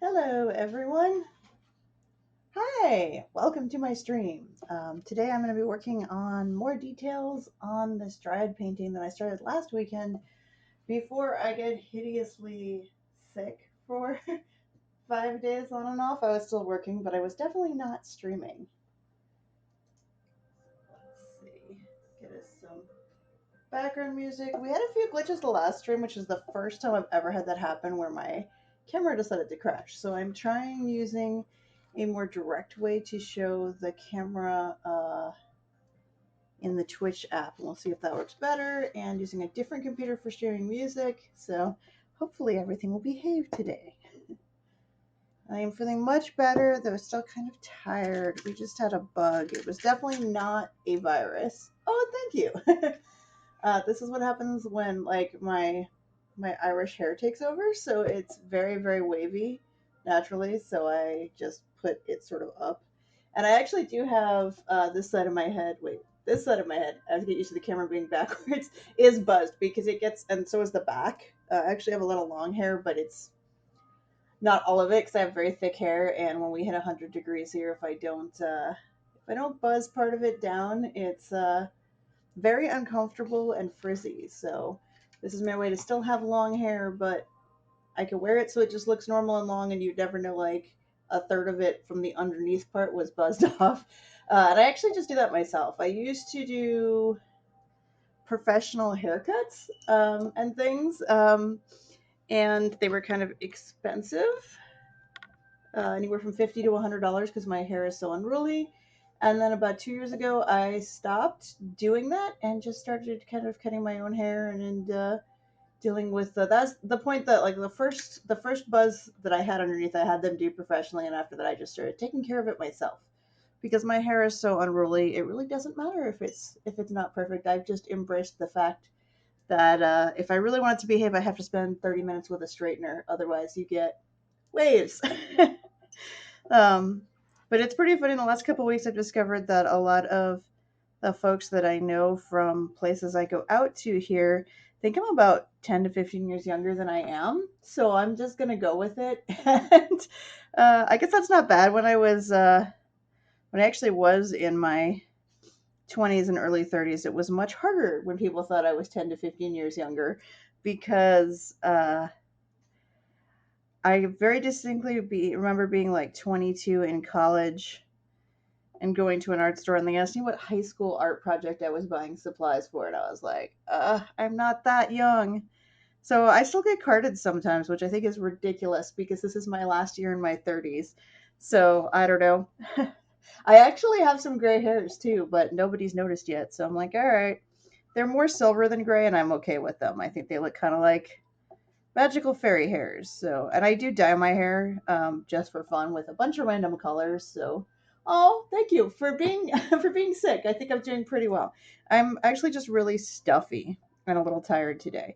Hello, everyone. Hi, welcome to my stream. Today I'm going to be working on more details on this Dryad painting that I started last weekend before I get hideously sick for 5 days on and off. I was still working, but I was definitely not streaming. Let's see, get us some background music. We had a few glitches the last stream, which is the first time I've ever had that happen where my camera decided to crash. So I'm trying using a more direct way to show the camera in the Twitch app. And we'll see if that works better. And using a different computer for sharing music. So hopefully everything will behave today. I am feeling much better, though still kind of tired. We just had a bug. It was definitely not a virus. Oh, thank you. This is what happens when my Irish hair takes over. So it's very very wavy naturally. So I just put it sort of up, and I actually do have this side of my head. Wait, this side of my head. I have to get used to the camera being backwards. Is buzzed because it gets, and so is the back. I actually have a little long hair, but it's not all of it because I have very thick hair. And when we hit 100 degrees here, if I don't buzz part of it down, it's very uncomfortable and frizzy. So this is my way to still have long hair, but I can wear it so it just looks normal and long, and you'd never know like a third of it from the underneath part was buzzed off. And I actually just do that myself. I used to do professional haircuts and things, and they were kind of expensive, anywhere from $50 to $100 because my hair is so unruly. And then about 2 years ago, I stopped doing that and just started kind of cutting my own hair and dealing with that's the point that like the first buzz that I had underneath, I had them do professionally, and after that, I just started taking care of it myself because my hair is so unruly. It really doesn't matter if it's not perfect. I've just embraced the fact that if I really want it to behave, I have to spend 30 minutes with a straightener. Otherwise, you get waves. Um, but it's pretty funny. In the last couple of weeks, I've discovered that a lot of the folks that I know from places I go out to here think I'm about 10 to 15 years younger than I am. So I'm just going to go with it. And I guess that's not bad. When I actually was in my 20s and early 30s, it was much harder when people thought I was 10 to 15 years younger because I very distinctly remember being like 22 in college and going to an art store, and they asked me what high school art project I was buying supplies for, and I was like, I'm not that young. So I still get carded sometimes, which I think is ridiculous because this is my last year in my 30s. So I don't know. I actually have some gray hairs too, but nobody's noticed yet. So I'm like, all right. They're more silver than gray, and I'm okay with them. I think they look kind of like magical fairy hairs. So, and I do dye my hair just for fun with a bunch of random colors. So, oh, thank you for being for being sick. I think I'm doing pretty well. I'm actually just really stuffy and a little tired today.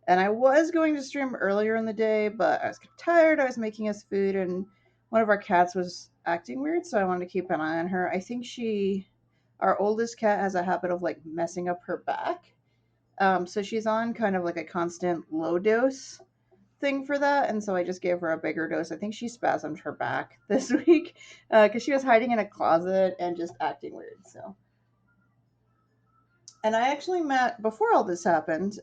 And I was going to stream earlier in the day, but I was tired. I was making us food, and one of our cats was acting weird, so I wanted to keep an eye on her. I think our oldest cat, has a habit of like messing up her back. So she's on kind of like a constant low dose thing for that, and so I just gave her a bigger dose. I think she spasmed her back this week because she was hiding in a closet and just acting weird. So, and I actually met before all this happened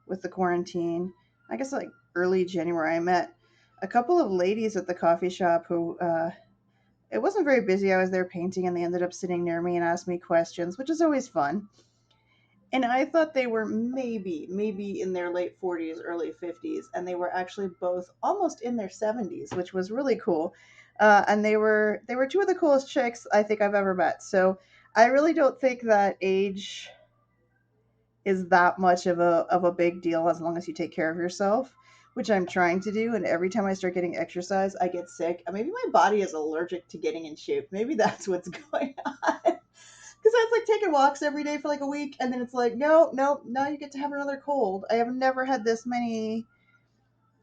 with the quarantine. I guess like early January, I met a couple of ladies at the coffee shop who. It wasn't very busy. I was there painting, and they ended up sitting near me and asked me questions, which is always fun. And I thought they were maybe in their late 40s, early 50s, and they were actually both almost in their 70s, which was really cool. And they were two of the coolest chicks I think I've ever met. So I really don't think that age is that much of a big deal as long as you take care of yourself, which I'm trying to do. And every time I start getting exercise, I get sick. And maybe my body is allergic to getting in shape. Maybe that's what's going on. Because I was like taking walks every day for like a week, and then it's like, no, no, now you get to have another cold. I have never had this many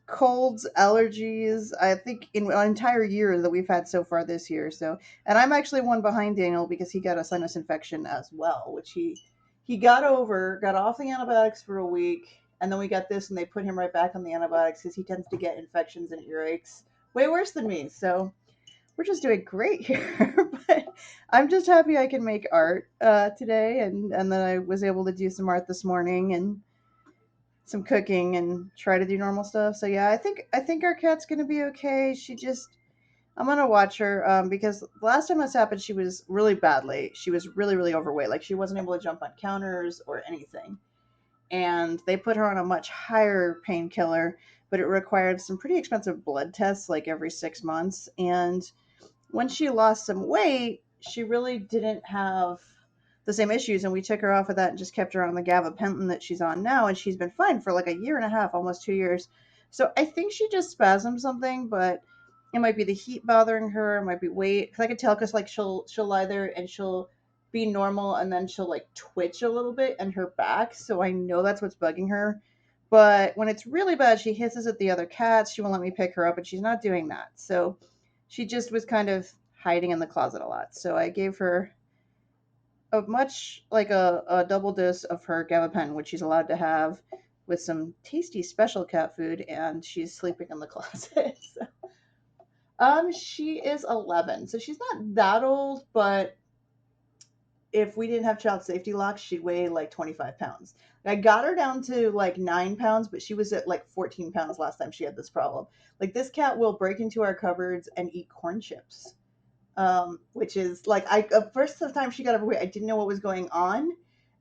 colds, allergies. I think in an entire year that we've had so far this year. So, and I'm actually one behind Daniel because he got a sinus infection as well, which he got over, got off the antibiotics for a week, and then we got this, and they put him right back on the antibiotics because he tends to get infections and earaches way worse than me. So we're just doing great here. But I'm just happy I can make art today, and then I was able to do some art this morning and some cooking and try to do normal stuff. So yeah, I think our cat's gonna be okay. She just I'm gonna watch her because the last time this happened, she was really badly. She was really really overweight. Like she wasn't able to jump on counters or anything, and they put her on a much higher painkiller, but it required some pretty expensive blood tests like every 6 months. And when she lost some weight, she really didn't have the same issues, and we took her off of that and just kept her on the gabapentin that she's on now, and she's been fine for like a year and a half, almost 2 years. So I think she just spasmed something, but it might be the heat bothering her, it might be weight, because I could tell, because like she'll lie there and she'll be normal and then she'll like twitch a little bit in her back, so I know that's what's bugging her. But when it's really bad, she hisses at the other cats. She won't let me pick her up, and she's not doing that. So she just was kind of hiding in the closet a lot. So I gave her a much like a double dose of her gabapentin, which she's allowed to have, with some tasty special cat food, and she's sleeping in the closet. So, she is 11, so she's not that old, but if we didn't have child safety locks, she'd weigh like 25 pounds. I got her down to like 9 pounds, but she was at like 14 pounds last time she had this problem. Like this cat will break into our cupboards and eat corn chips, which is like I first the time she got overweight, I didn't know what was going on,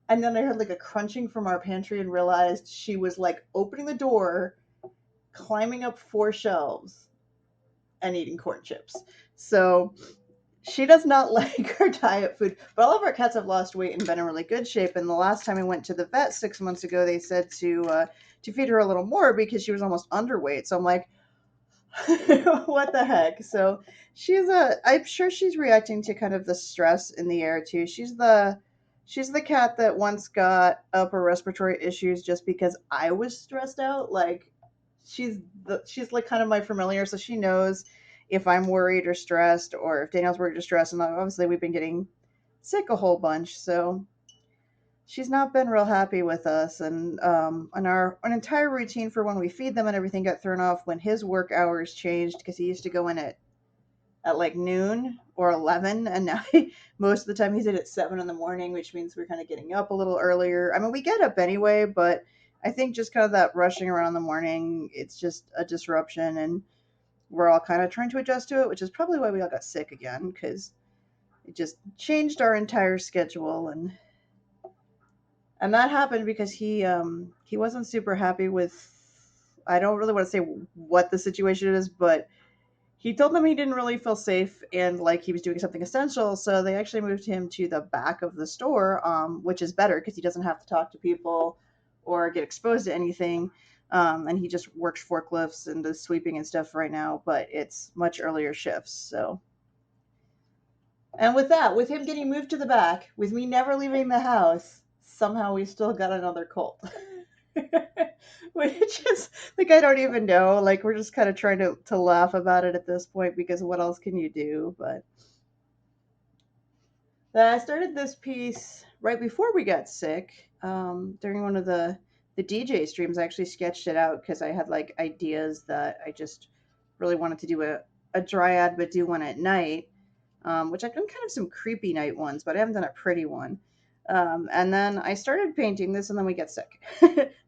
and then I heard like a crunching from our pantry and realized she was like opening the door, climbing up 4 shelves, and eating corn chips. So she does not like her diet food, but all of our cats have lost weight and been in really good shape. And the last time we went to the vet 6 months ago, they said to feed her a little more because she was almost underweight. So I'm like, what the heck? So I'm sure she's reacting to kind of the stress in the air too. She's the cat that once got upper respiratory issues just because I was stressed out. Like she's like kind of my familiar, so she knows if I'm worried or stressed, or if Daniel's worried or stressed. And obviously we've been getting sick a whole bunch, so she's not been real happy with us. And our an entire routine for when we feed them and everything got thrown off when his work hours changed, because he used to go in at like noon or 11, and now most of the time he's in at 7 in the morning, which means we're kind of getting up a little earlier. I mean, we get up anyway, but I think just kind of that rushing around in the morning, it's just a disruption, and we're all kind of trying to adjust to it, which is probably why we all got sick again, because it just changed our entire schedule. And that happened because he wasn't super happy with, I don't really want to say what the situation is, but he told them he didn't really feel safe and like he was doing something essential, so they actually moved him to the back of the store, which is better because he doesn't have to talk to people or get exposed to anything. And he just works forklifts and does sweeping and stuff right now, but it's much earlier shifts. So, and with that, with him getting moved to the back, with me never leaving the house, somehow we still got another colt. Which is like I don't even know. Like we're just kind of trying to laugh about it at this point, because what else can you do? But I started this piece right before we got sick. During one of the DJ streams, I actually sketched it out because I had like ideas that I just really wanted to do a dryad, but do one at night, which I've done kind of some creepy night ones, but I haven't done a pretty one. And then I started painting this, and then we get sick.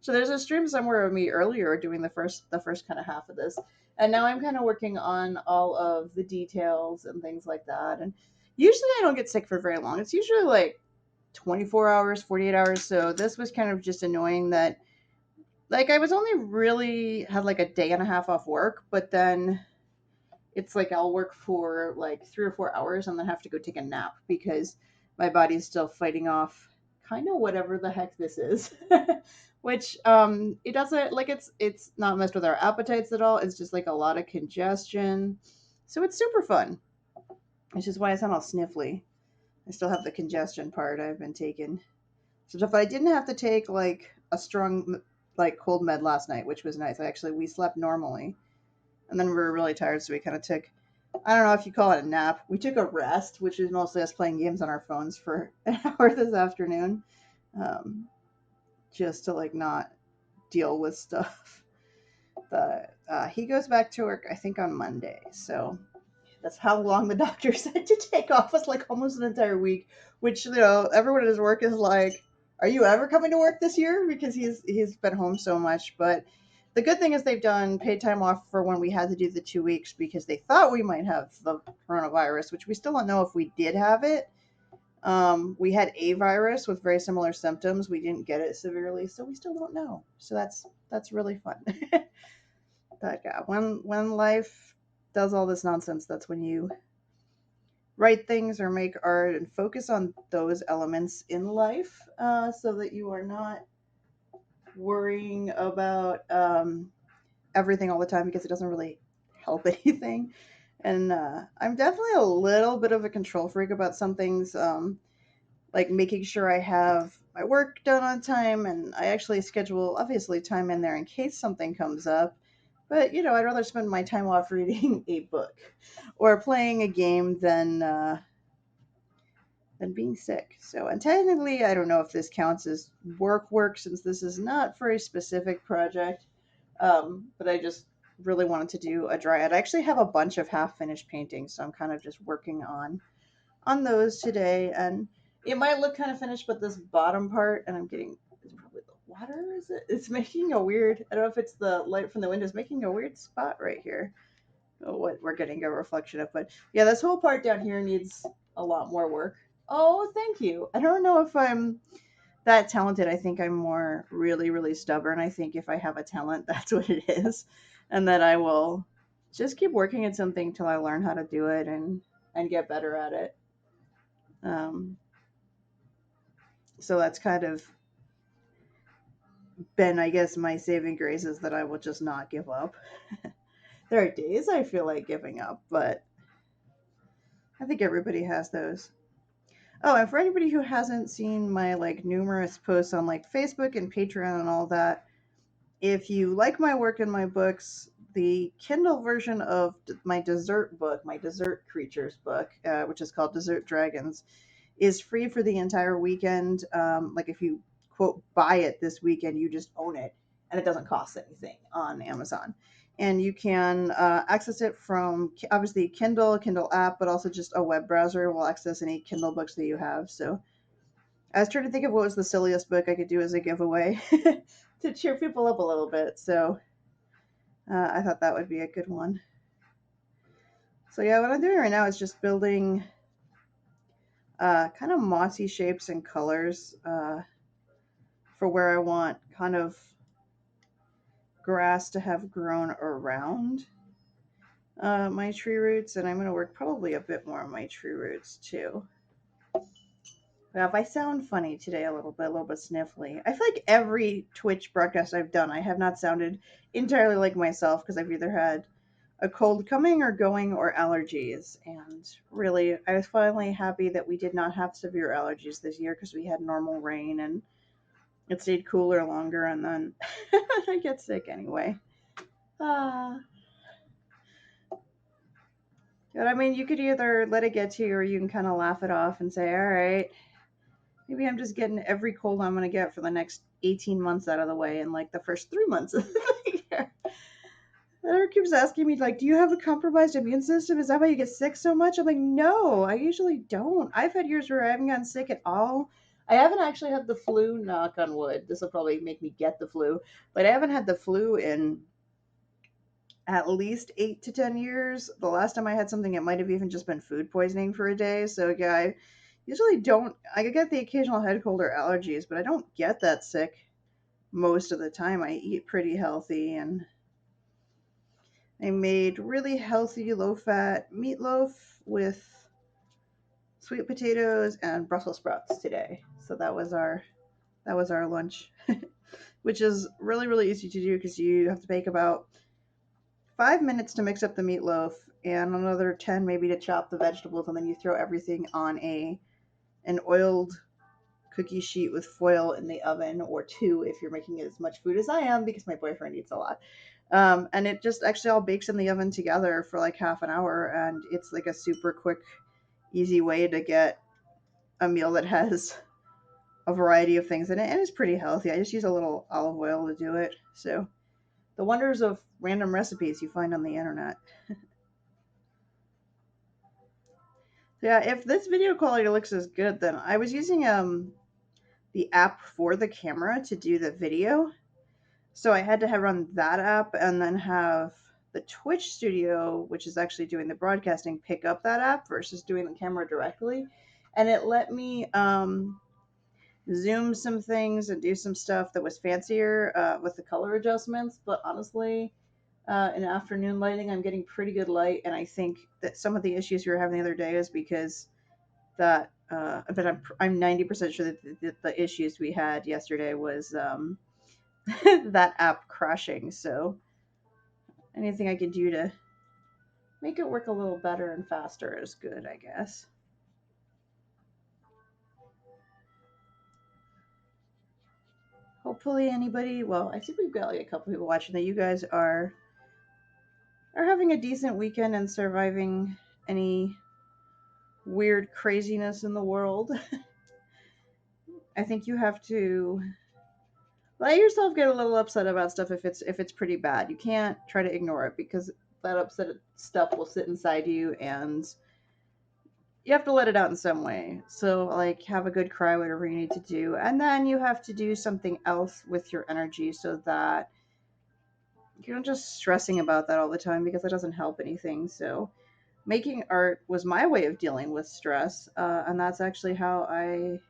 So there's a stream somewhere of me earlier doing the first kind of half of this, and now I'm kind of working on all of the details and things like that. And usually I don't get sick for very long. It's usually like 24 hours, 48 hours. So this was kind of just annoying that like I was only really had like a day and a half off work, but then it's like I'll work for like 3 or 4 hours and then have to go take a nap because my body's still fighting off kind of whatever the heck this is. Which it doesn't like it's not messed with our appetites at all. It's just like a lot of congestion. So it's super fun. Which is why I sound all sniffly. I still have the congestion part. I've been taking some stuff, but I didn't have to take like a strong like cold med last night, which was nice. We slept normally, and then we were really tired, so we kind of took, I don't know if you call it a nap. We took a rest, which is mostly us playing games on our phones for an hour this afternoon, just to like not deal with stuff. He goes back to work, I think, on Monday. So that's how long the doctor said to take off, was like almost an entire week. Which, everyone at his work is like, "Are you ever coming to work this year?" Because he's been home so much. But the good thing is they've done paid time off for when we had to do the 2 weeks because they thought we might have the coronavirus, which we still don't know if we did have it. We had a virus with very similar symptoms. We didn't get it severely, so we still don't know. So that's really fun. But yeah, when life does all this nonsense, that's when you write things or make art and focus on those elements in life, so that you are not worrying about everything all the time because it doesn't really help anything. And I'm definitely a little bit of a control freak about some things. Like making sure I have my work done on time, and I actually schedule obviously time in there in case something comes up. But I'd rather spend my time off reading a book or playing a game than being sick. So, and technically, I don't know if this counts as work since this is not for a specific project. But I just really wanted to do a dryad. I actually have a bunch of half finished paintings, so I'm kind of just working on those today, and it might look kind of finished, but this bottom part, and I'm getting, it's probably the water, is it? It's making a weird, I don't know if it's the light from the window, it's making a weird spot right here. Oh, what we're getting a reflection of, but yeah, this whole part down here needs a lot more work. Oh, thank you. I don't know if I'm that talented. I think I'm more really, really stubborn. I think if I have a talent, that's what it is, and that I will just keep working at something till I learn how to do it and get better at it. Um, so that's kind of been, I guess, my saving grace is that I will just not give up. There are days I feel like giving up, but I think everybody has those. Oh, and for anybody who hasn't seen my like numerous posts on like Facebook and Patreon and all that, if you like my work and my books, the Kindle version of my dessert book, my dessert creatures book, which is called Dessert Dragons, is free for the entire weekend. Like if you quote buy it this weekend, you just own it, and it doesn't cost anything on Amazon. And you can access it from obviously Kindle app, but also just a web browser will access any Kindle books that you have. So I was trying to think of what was the silliest book I could do as a giveaway to cheer people up a little bit. So I thought that would be a good one. So yeah, what I'm doing right now is just building kind of mossy shapes and colors for where I want kind of grass to have grown around my tree roots, and I'm going to work probably a bit more on my tree roots too. Now, if I sound funny today a little bit sniffly, I feel like every Twitch broadcast I've done, I have not sounded entirely like myself because I've either had a cold coming or going or allergies. And really, I was finally happy that we did not have severe allergies this year because we had normal rain and it stayed cooler longer, and then I get sick anyway. Uh, but I mean, you could either let it get to you or you can kind of laugh it off and say, all right, maybe I'm just getting every cold I'm going to get for the next 18 months out of the way in like the first 3 months of the year. Eric keeps asking me, like, do you have a compromised immune system? Is that why you get sick so much? I'm like, no, I usually don't. I've had years where I haven't gotten sick at all. I haven't actually had the flu, knock on wood. This will probably make me get the flu, but I haven't had the flu in at least 8 to 10 years. The last time I had something, it might have even just been food poisoning for a day. So, yeah, I usually don't. I get the occasional head cold or allergies, but I don't get that sick most of the time. I eat pretty healthy, and I made really healthy low fat meatloaf with sweet potatoes and Brussels sprouts today. So that was our lunch, which is really really easy to do because you have to bake about 5 minutes to mix up the meatloaf and another 10 maybe to chop the vegetables, and then you throw everything on an oiled cookie sheet with foil in the oven, or two if you're making as much food as I am because my boyfriend eats a lot. And it just actually all bakes in the oven together for like half an hour, and it's like a super quick, easy way to get a meal that has a variety of things in it, and it's pretty healthy. I just use a little olive oil to do it. So The wonders of random recipes you find on the internet. Yeah, if this video quality looks as good, then I was using the app for the camera to do the video. So I had to have run that app and then have the Twitch studio, which is actually doing the broadcasting, pick up that app versus doing the camera directly. And it let me zoom some things and do some stuff that was fancier with the color adjustments. But honestly, in afternoon lighting, I'm getting pretty good light. And I think that some of the issues we were having the other day is because but I'm 90% sure that the issues we had yesterday was that app crashing. So anything I can do to make it work a little better and faster is good, I guess. Hopefully, anybody. Well, I think we've got like a couple people watching that. You guys are having a decent weekend and surviving any weird craziness in the world. I think you have to let yourself get a little upset about stuff if it's pretty bad. You can't try to ignore it because that upset stuff will sit inside you and you have to let it out in some way. So like have a good cry, whatever you need to do, and then you have to do something else with your energy so that you're not just stressing about that all the time because that doesn't help anything. So making art was my way of dealing with stress, and that's actually how I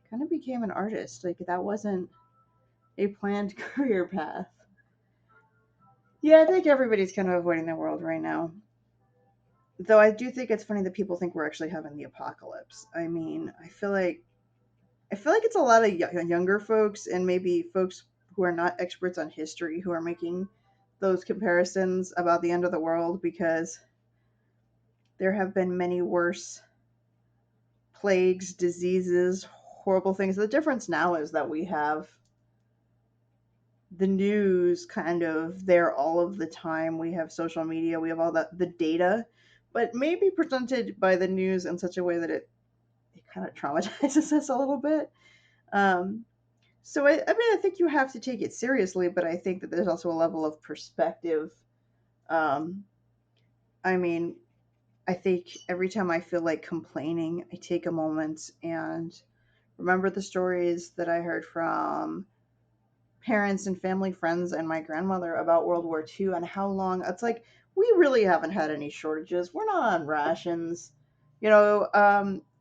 kind of became an artist. Like that wasn't a planned career path. Yeah, I think everybody's kind of avoiding the world right now. Though I do think it's funny that people think we're actually having the apocalypse. I mean, I feel like it's a lot of younger folks and maybe folks who are not experts on history who are making those comparisons about the end of the world because there have been many worse plagues, diseases, horrible things. The difference now is that we have the news kind of there all of the time. We have social media, we have all that the data, but maybe presented by the news in such a way that it kind of traumatizes us a little bit. Um, so I think you have to take it seriously, but I think that there's also a level of perspective. Um, I mean, I think every time I feel like complaining, I take a moment and remember the stories that I heard from parents and family friends and my grandmother about World War II and how long it's like we really haven't had any shortages. We're not on rations.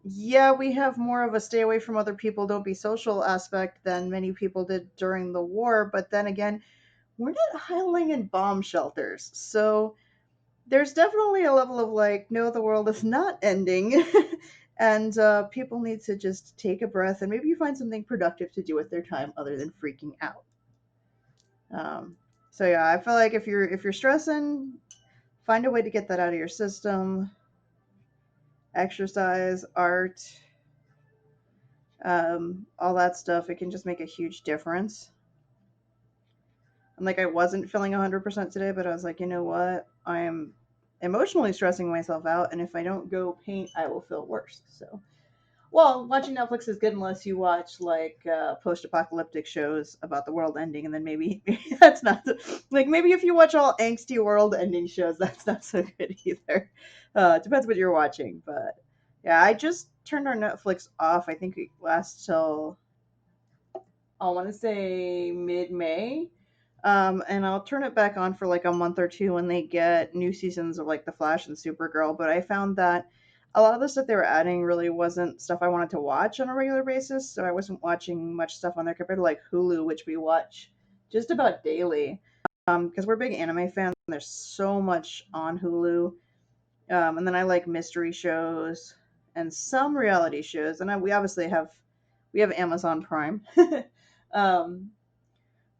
Yeah, we have more of a stay away from other people, don't be social aspect than many people did during the war. But then again, we're not huddling in bomb shelters. So there's definitely a level of like, no, the world is not ending. And people need to just take a breath and maybe find something productive to do with their time other than freaking out. Um, so yeah, I feel like if you're stressing, find a way to get that out of your system. Exercise, art, all that stuff. It can just make a huge difference. And like I wasn't feeling 100% today, but I was like, you know what? I am emotionally stressing myself out, and if I don't go paint, I will feel worse. So well, watching Netflix is good unless you watch like post-apocalyptic shows about the world ending, and then maybe that's not like maybe if you watch all angsty world-ending shows, that's not so good either. It depends what you're watching, but yeah, I just turned our Netflix off. I think it lasts till I want to say mid-May. And I'll turn it back on for like a month or two when they get new seasons of like The Flash and Supergirl. But I found that a lot of the stuff they were adding really wasn't stuff I wanted to watch on a regular basis. So I wasn't watching much stuff on there compared to like Hulu, which we watch just about daily. Because we're big anime fans and there's so much on Hulu. And then I like mystery shows and some reality shows. And we obviously have Amazon Prime. um,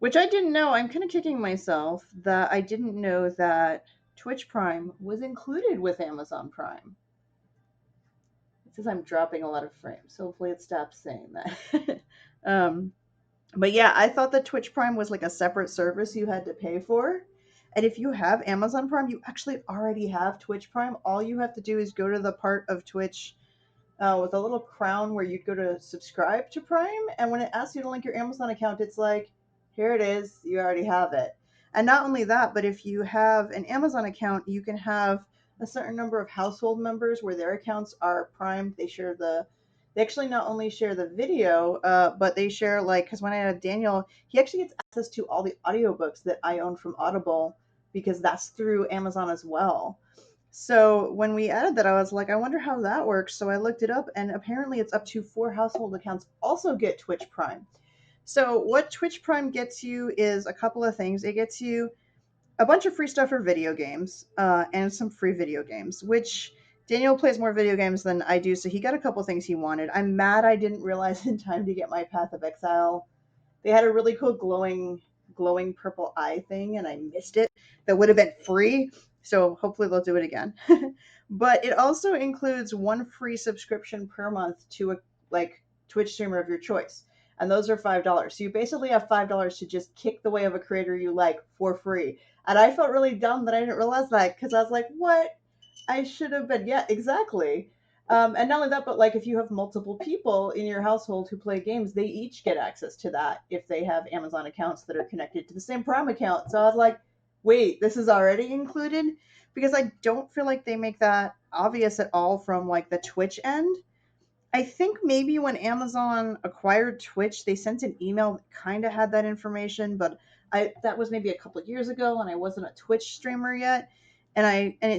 which I didn't know. I'm kind of kicking myself that I didn't know that Twitch Prime was included with Amazon Prime. It says I'm dropping a lot of frames. So hopefully it stops saying that. um, but yeah, I thought that Twitch Prime was like a separate service you had to pay for. And if you have Amazon Prime, you actually already have Twitch Prime. All you have to do is go to the part of Twitch with a little crown where you go to subscribe to Prime. And when it asks you to link your Amazon account, it's like, here it is. You already have it. And not only that, but if you have an Amazon account, you can have a certain number of household members where their accounts are primed. They actually not only share the video, but they share, like, because when I had Daniel, he actually gets access to all the audiobooks that I own from Audible because that's through Amazon as well. So when we added that, I was like, I wonder how that works. So I looked it up, and apparently it's up to 4 household accounts also get Twitch Prime. So what Twitch Prime gets you is a couple of things. It gets you a bunch of free stuff for video games, and some free video games, which Daniel plays more video games than I do, so he got a couple things he wanted. I'm mad I didn't realize in time to get my Path of Exile. They had a really cool glowing purple eye thing, and I missed it. That would have been free, so hopefully they'll do it again. But it also includes one free subscription per month to a, like, Twitch streamer of your choice, and those are $5. So you basically have $5 to just kick the way of a creator you like for free. And I felt really dumb that I didn't realize that, because I was like, what? I should have been. Yeah, exactly. And not only that, but like if you have multiple people in your household who play games, they each get access to that if they have Amazon accounts that are connected to the same Prime account. So I was like, wait, this is already included? Because I don't feel like they make that obvious at all from like the Twitch end. I think maybe when Amazon acquired Twitch, they sent an email that kind of had that information, but I that was maybe a couple of years ago, and I wasn't a Twitch streamer yet.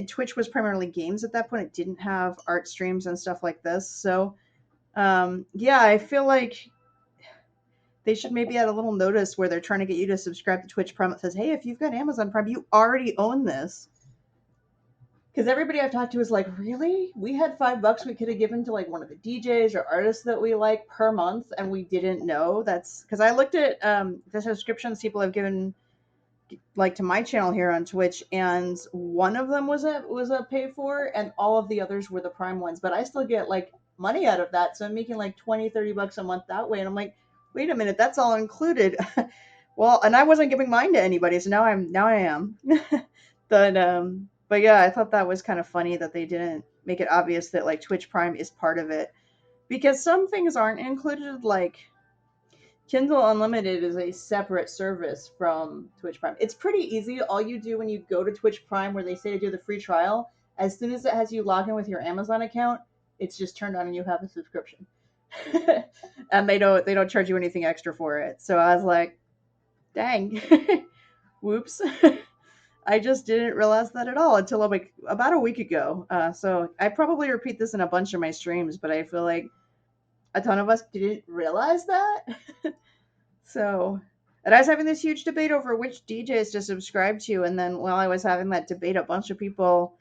Twitch was primarily games at that point. It didn't have art streams and stuff like this. So yeah, I feel like they should maybe add a little notice where they're trying to get you to subscribe to Twitch Prime that says, "Hey, if you've got Amazon Prime, you already own this." Because everybody I've talked to is like, really? We had $5 we could have given to like one of the DJs or artists that we like per month, and we didn't know. That's because I looked at the subscriptions people have given, like, to my channel here on Twitch, and one of them was a pay for, and all of the others were the Prime ones. But I still get like money out of that, so I'm making like 20-30 bucks a month that way. And I'm like, wait a minute, that's all included. Well, and I wasn't giving mine to anybody, so now I am. But yeah, I thought that was kind of funny that they didn't make it obvious that like Twitch Prime is part of it, because some things aren't included. Like Kindle Unlimited is a separate service from Twitch Prime. It's pretty easy. All you do when you go to Twitch Prime, where they say to do the free trial, as soon as it has you log in with your Amazon account, it's just turned on and you have a subscription. And they don't charge you anything extra for it. So I was like, dang, whoops. I just didn't realize that at all until like about a week ago. So I probably repeat this in a bunch of my streams, but I feel like a ton of us didn't realize that. So, and I was having this huge debate over which DJs to subscribe to, and then while I was having that debate, a bunch of people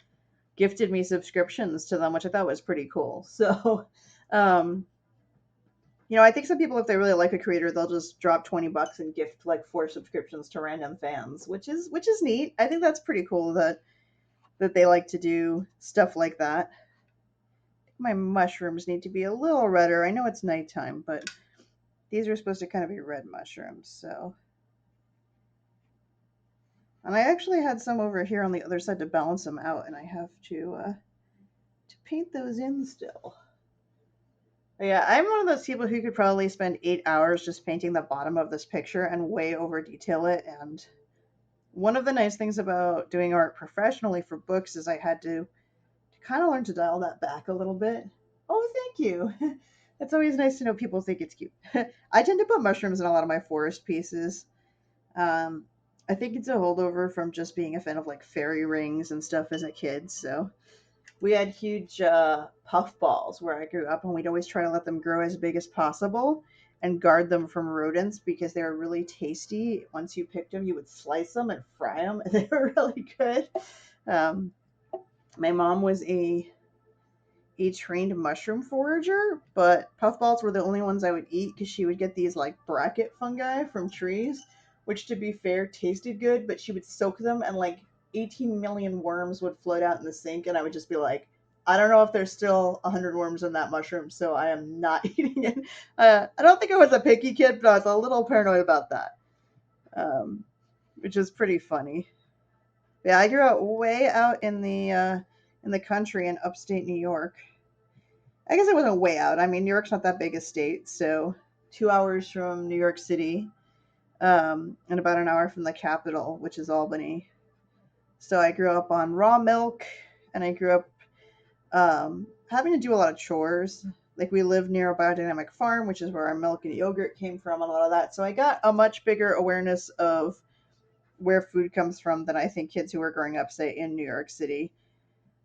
gifted me subscriptions to them, which I thought was pretty cool. So, um, I think some people, if they really like a creator, they'll just drop $20 and gift like 4 subscriptions to random fans, which is neat. I think that's pretty cool that they like to do stuff like that. My mushrooms need to be a little redder. I know it's nighttime, but these are supposed to kind of be red mushrooms, so. And I actually had some over here on the other side to balance them out, and I have to paint those in still. But yeah, I'm one of those people who could probably spend 8 hours just painting the bottom of this picture and way over detail it. And one of the nice things about doing art professionally for books is I had to kind of learn to dial that back a little bit. Oh, thank you. It's always nice to know people think it's cute. I tend to put mushrooms in a lot of my forest pieces. Um, I think it's a holdover from just being a fan of like fairy rings and stuff as a kid. So we had huge puff balls where I grew up, and we'd always try to let them grow as big as possible and guard them from rodents because they were really tasty. Once you picked them, you would slice them and fry them, and they were really good. Um, my mom was a trained mushroom forager, but puffballs were the only ones I would eat because she would get these like bracket fungi from trees, which to be fair tasted good, but she would soak them and like 18 million worms would float out in the sink, and I would just be like, I don't know if there's still 100 worms in that mushroom, so I am not eating it. I don't think I was a picky kid, but I was a little paranoid about that, um, which is pretty funny. Yeah, I grew up way out in the country in upstate New York. I guess it wasn't way out. I mean, New York's not that big a state, so 2 hours from New York City. and about an hour from the capital, which is Albany. So I grew up on raw milk, and I grew up having to do a lot of chores. Like we live near a biodynamic farm, which is where our milk and yogurt came from, and a lot of that. So I got a much bigger awareness of where food comes from than I think kids who are growing up, say, in New York City.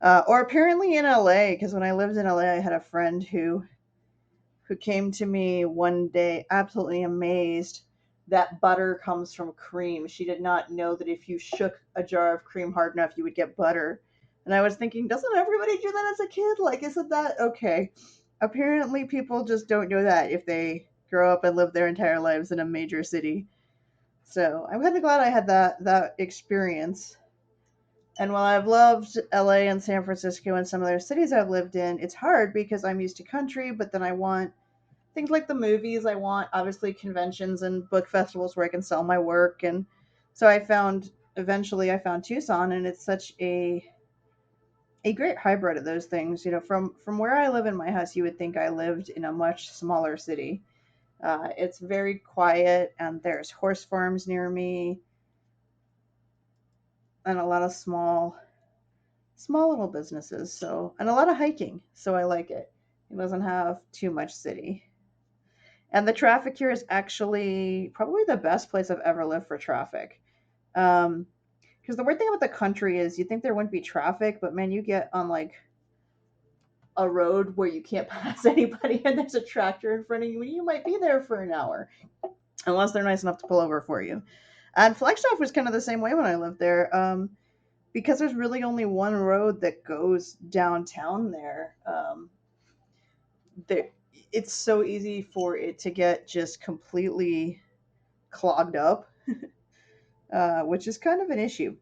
Or apparently in LA, because when I lived in LA, I had a friend who came to me one day absolutely amazed that butter comes from cream. She did not know that if you shook a jar of cream hard enough, you would get butter. And I was thinking, doesn't everybody do that as a kid? Like, isn't that okay? Apparently, people just don't know that if they grow up and live their entire lives in a major city. So I'm kind of glad I had that experience. And while I've loved LA and San Francisco and some other cities I've lived in, it's hard because I'm used to country, but then I want things like the movies. I want obviously conventions and book festivals where I can sell my work. And so I found Tucson, and it's such a great hybrid of those things. You know, from where I live in my house, you would think I lived in a much smaller city. It's very quiet, and there's horse farms near me, and a lot of small little businesses. So, and a lot of hiking. So I like it. It doesn't have too much city. And the traffic here is actually probably the best place I've ever lived for traffic. Because the weird thing about the country is you think there wouldn't be traffic, but man, you get on like a road where you can't pass anybody and there's a tractor in front of you and you might be there for an hour unless they're nice enough to pull over for you. And Flagstaff was kind of the same way when I lived there. Because there's really only one road that goes downtown there. There, it's so easy for it to get just completely clogged up, which is kind of an issue.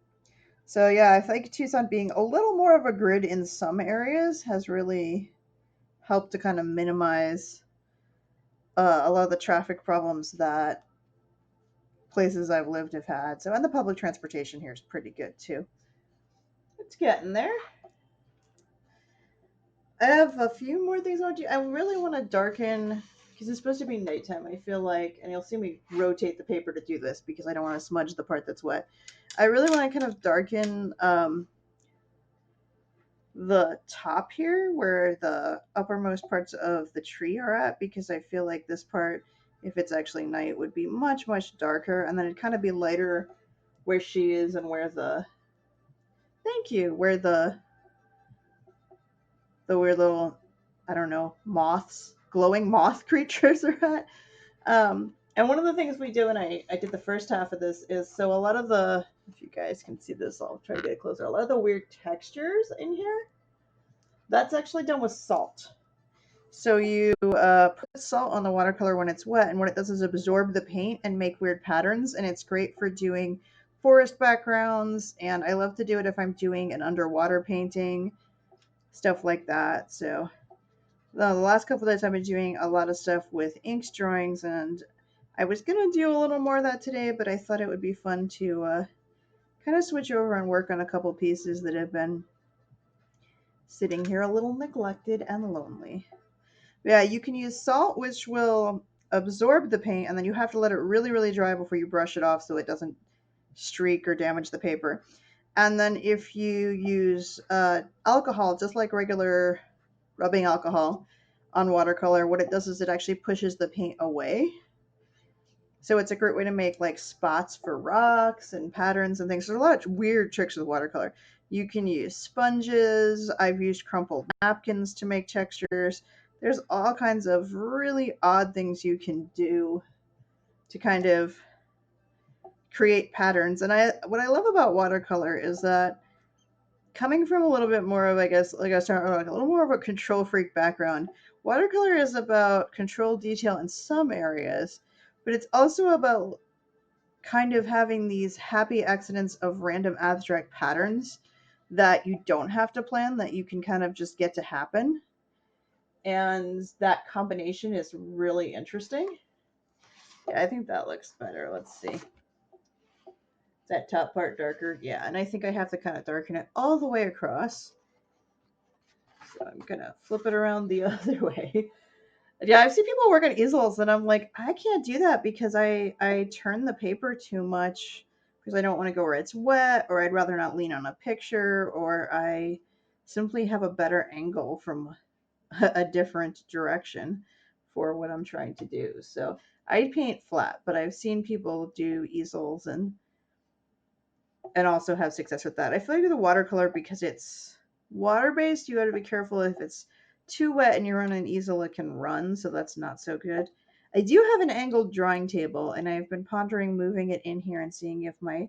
So yeah, I think Tucson being a little more of a grid in some areas has really helped to kind of minimize a lot of the traffic problems that places I've lived have had. So and the public transportation here is pretty good too. It's getting there. I have a few more things I want to do. I really want to darken because it's supposed to be nighttime. I feel like, and you'll see me rotate the paper to do this because I don't want to smudge the part that's wet. I really want to kind of darken the top here where the uppermost parts of the tree are at because I feel like this part, if it's actually night, would be much darker, and then it'd kind of be lighter where she is and where the thank you where the weird little I don't know moths glowing moth creatures are at. And one of the things we do, and I did the first half of this, is so a lot of the, if you guys can see this, I'll try to get it closer. A lot of the weird textures in here, that's actually done with salt. So you put salt on the watercolor when it's wet, and what it does is absorb the paint and make weird patterns, and it's great for doing forest backgrounds, and I love to do it if I'm doing an underwater painting, stuff like that. So the last couple of days I've been doing a lot of stuff with inks drawings, and I was gonna do a little more of that today, but I thought it would be fun to kind of switch over and work on a couple pieces that have been sitting here a little neglected and lonely. Yeah, you can use salt, which will absorb the paint, and then you have to let it really dry before you brush it off so it doesn't streak or damage the paper. And then if you use alcohol, just like regular rubbing alcohol on watercolor, what it does is it actually pushes the paint away. So it's a great way to make like spots for rocks and patterns and things. There's a lot of weird tricks with watercolor. You can use sponges. I've used crumpled napkins to make textures. There's all kinds of really odd things you can do to kind of create patterns. And I what I love about watercolor is that coming from a little bit more of, I guess, like I started like a little more of a control freak background, watercolor is about control detail in some areas, but it's also about kind of having these happy accidents of random abstract patterns that you don't have to plan, that you can kind of just get to happen. And that combination is really interesting. Yeah, I think that looks better. Let's see. That top part darker? Yeah, and I think I have to kind of darken it all the way across. So I'm gonna flip it around the other way. Yeah, I've seen people work on easels, and I'm like, I can't do that because I turn the paper too much because I don't want to go where it's wet, or I'd rather not lean on a picture, or I simply have a better angle from a different direction for what I'm trying to do. So I paint flat, but I've seen people do easels and also have success with that. I feel like with the watercolor, because it's water based, you got to be careful if it's too wet and you're on an easel, it can run, so that's not so good. I do have an angled drawing table, and I've been pondering moving it in here and seeing if my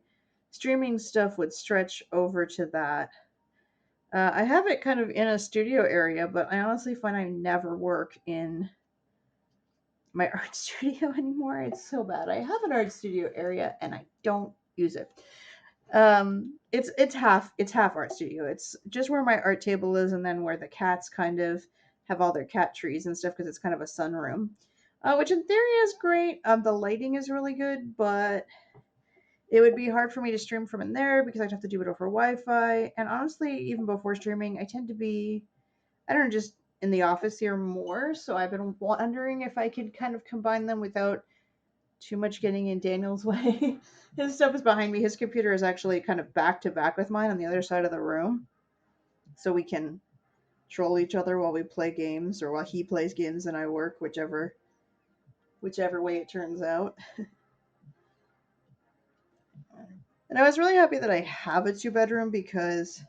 streaming stuff would stretch over to that. I have it kind of in a studio area, but I honestly find I never work in my art studio anymore. It's so bad. I have an art studio area and I don't use it. It's half art studio. It's just where my art table is, and then where the cats kind of have all their cat trees and stuff, because it's kind of a sunroom, which in theory is great. The lighting is really good, but it would be hard for me to stream from in there because I'd have to do it over Wi-Fi. And honestly, even before streaming, I tend to be, I don't know, just in the office here more. So I've been wondering if I could kind of combine them without too much getting in Daniel's way. His stuff is behind me. His computer is actually kind of back to back with mine on the other side of the room. So we can troll each other while we play games, or while he plays games and I work, whichever way it turns out. And I was really happy that I have a two-bedroom, because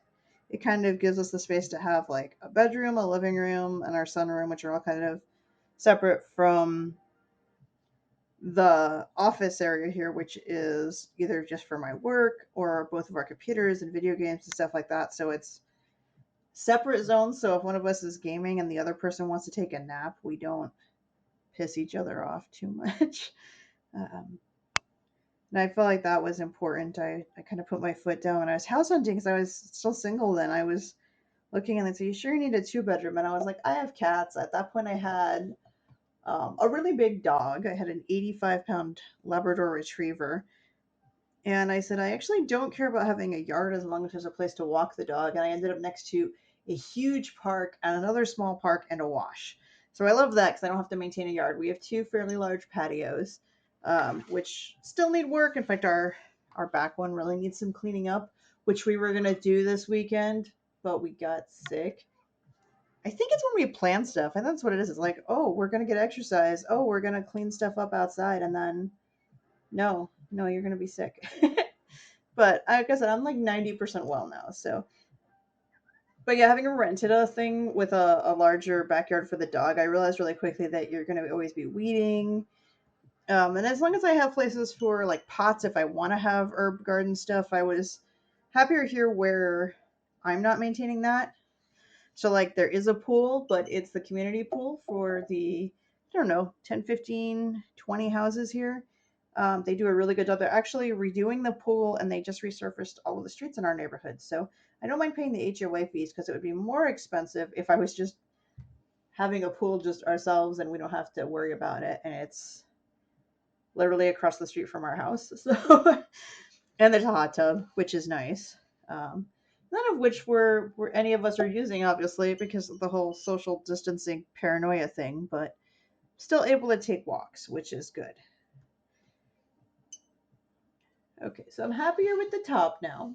it kind of gives us the space to have like a bedroom, a living room, and our sunroom, which are all kind of separate from the office area here, which is either just for my work or both of our computers and video games and stuff like that. So it's separate zones. So if one of us is gaming and the other person wants to take a nap, we don't piss each other off too much. Um, and I felt like that was important. I kind of put my foot down when I was house hunting, because I was still single then. I was looking and they said, "You sure you need a two-bedroom?" And I was like, I have cats. At that point, I had a really big dog. I had an 85-pound Labrador Retriever. And I said, I actually don't care about having a yard as long as there's a place to walk the dog. And I ended up next to a huge park and another small park and a wash. So I love that because I don't have to maintain a yard. We have two fairly large patios, which still need work. In fact, our back one really needs some cleaning up, which we were gonna do this weekend, but we got sick. I think it's when we plan stuff. I think that's what it is. It's like, oh, we're gonna get exercise. Oh, we're gonna clean stuff up outside, and then no, no, you're gonna be sick. But like I said, I'm like 90% well now. So, but yeah, having rented a thing with a larger backyard for the dog, I realized really quickly that you're going to always be weeding. And as long as I have places for like pots, if I want to have herb garden stuff, I was happier here where I'm not maintaining that. So like there is a pool, but it's the community pool for the, I don't know, 10, 15, 20 houses here. They do a really good job. They're actually redoing the pool, and they just resurfaced all of the streets in our neighborhood. So I don't mind paying the HOA fees, because it would be more expensive if I was just having a pool just ourselves and we don't have to worry about it. And it's literally across the street from our house. So, and there's a hot tub, which is nice. Um, None of which were any of us are using, obviously, because of the whole social distancing paranoia thing, but still able to take walks, which is good. Okay, so I'm happier with the top now.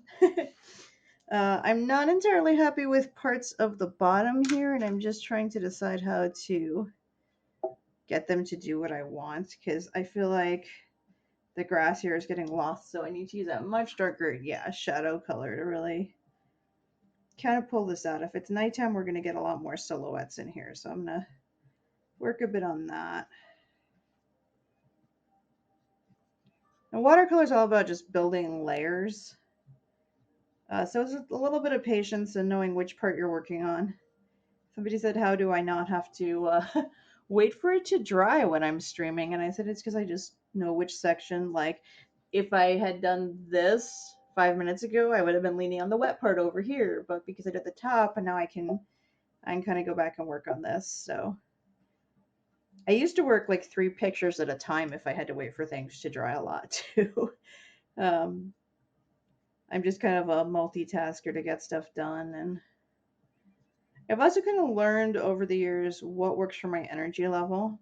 I'm not entirely happy with parts of the bottom here, and I'm just trying to decide how to get them to do what I want, because I feel like the grass here is getting lost, so I need to use a much darker, yeah, shadow color to really kind of pull this out. If it's nighttime, we're going to get a lot more silhouettes in here, so I'm going to work a bit on that. And watercolor is all about just building layers. So it's a little bit of patience and knowing which part you're working on. Somebody said, how do I not have to wait for it to dry when I'm streaming? And I said, it's because I just know which section. Like, if I had done this 5 minutes ago, I would have been leaning on the wet part over here. But because I did the top, and now I can kind of go back and work on this. So I used to work like 3 pictures at a time if I had to wait for things to dry a lot too. um, I'm just kind of a multitasker to get stuff done, and I've also kind of learned over the years what works for my energy level.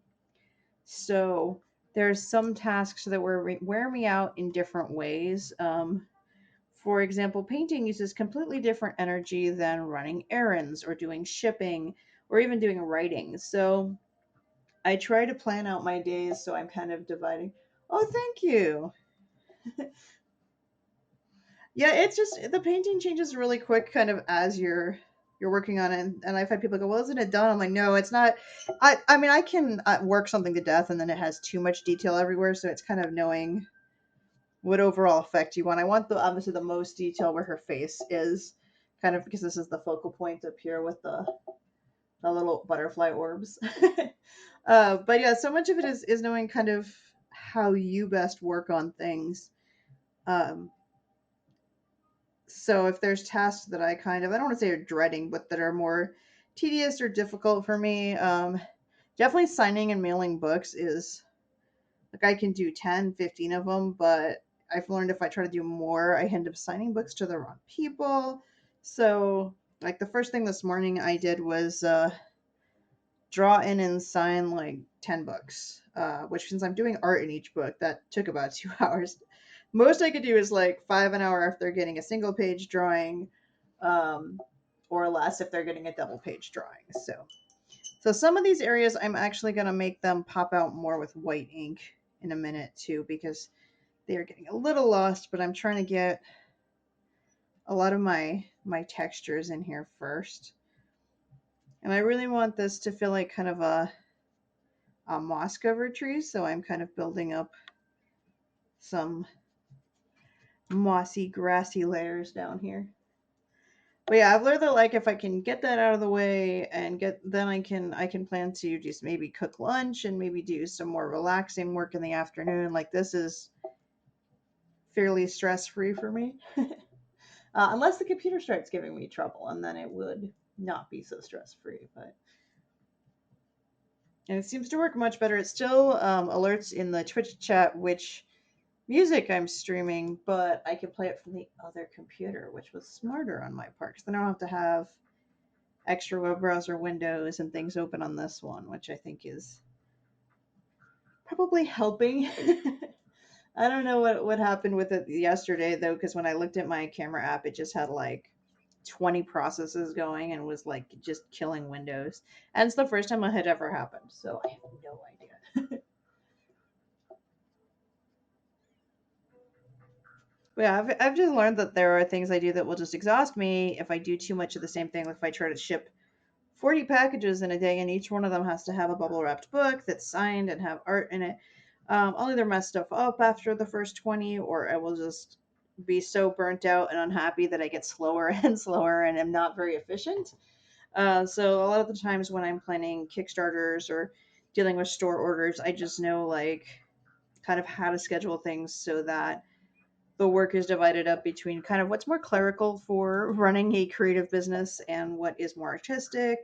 So there's some tasks that wear me out in different ways. For example, painting uses completely different energy than running errands or doing shipping or even doing writing. So I try to plan out my days so I'm kind of dividing. Oh, thank you. Yeah, it's just the painting changes really quick, kind of as you're working on it. And I've had people go, "Well, isn't it done?" I'm like, "No, it's not." I mean, I can work something to death, and then it has too much detail everywhere. So it's kind of knowing what overall effect you want. I want the obviously the most detail where her face is, kind of because this is the focal point up here with the little butterfly orbs. But yeah, so much of it is knowing kind of how you best work on things. Um, So if there's tasks that I don't want to say are dreading, but that are more tedious or difficult for me, definitely signing and mailing books is like I can do 10, 15 of them, but I've learned if I try to do more, I end up signing books to the wrong people. So like the first thing this morning I did was draw in and sign like 10 books, which since I'm doing art in each book, that took about 2 hours. Most I could do is like 5 an hour if they're getting a single page drawing, um, or less if they're getting a double page drawing. So some of these areas I'm actually going to make them pop out more with white ink in a minute too, because they are getting a little lost, but I'm trying to get a lot of my textures in here first. And I really want this to feel like kind of a moss cover tree, so I'm kind of building up some mossy, grassy layers down here. But yeah, I've learned that like if I can get that out of the way and get then I can plan to just maybe cook lunch and maybe do some more relaxing work in the afternoon. Like this is fairly stress free for me, unless the computer starts giving me trouble, and then it would not be so stress free. But and it seems to work much better. It still alerts in the Twitch chat which music I'm streaming, but I can play it from the other computer, which was smarter on my part. Because then I don't have to have extra web browser windows and things open on this one, which I think is probably helping. I don't know what happened with it yesterday though, because when I looked at my camera app, it just had like 20 processes going and was like just killing Windows. And it's the first time it had ever happened, so I have no idea. But yeah, I've just learned that there are things I do that will just exhaust me if I do too much of the same thing. Like if I try to ship 40 packages in a day and each one of them has to have a bubble wrapped book that's signed and have art in it, I'll either mess stuff up after the first 20 or I will just be so burnt out and unhappy that I get slower and slower and am not very efficient. So a lot of the times when I'm planning Kickstarters or dealing with store orders, I just know like kind of how to schedule things so that the work is divided up between kind of what's more clerical for running a creative business and what is more artistic.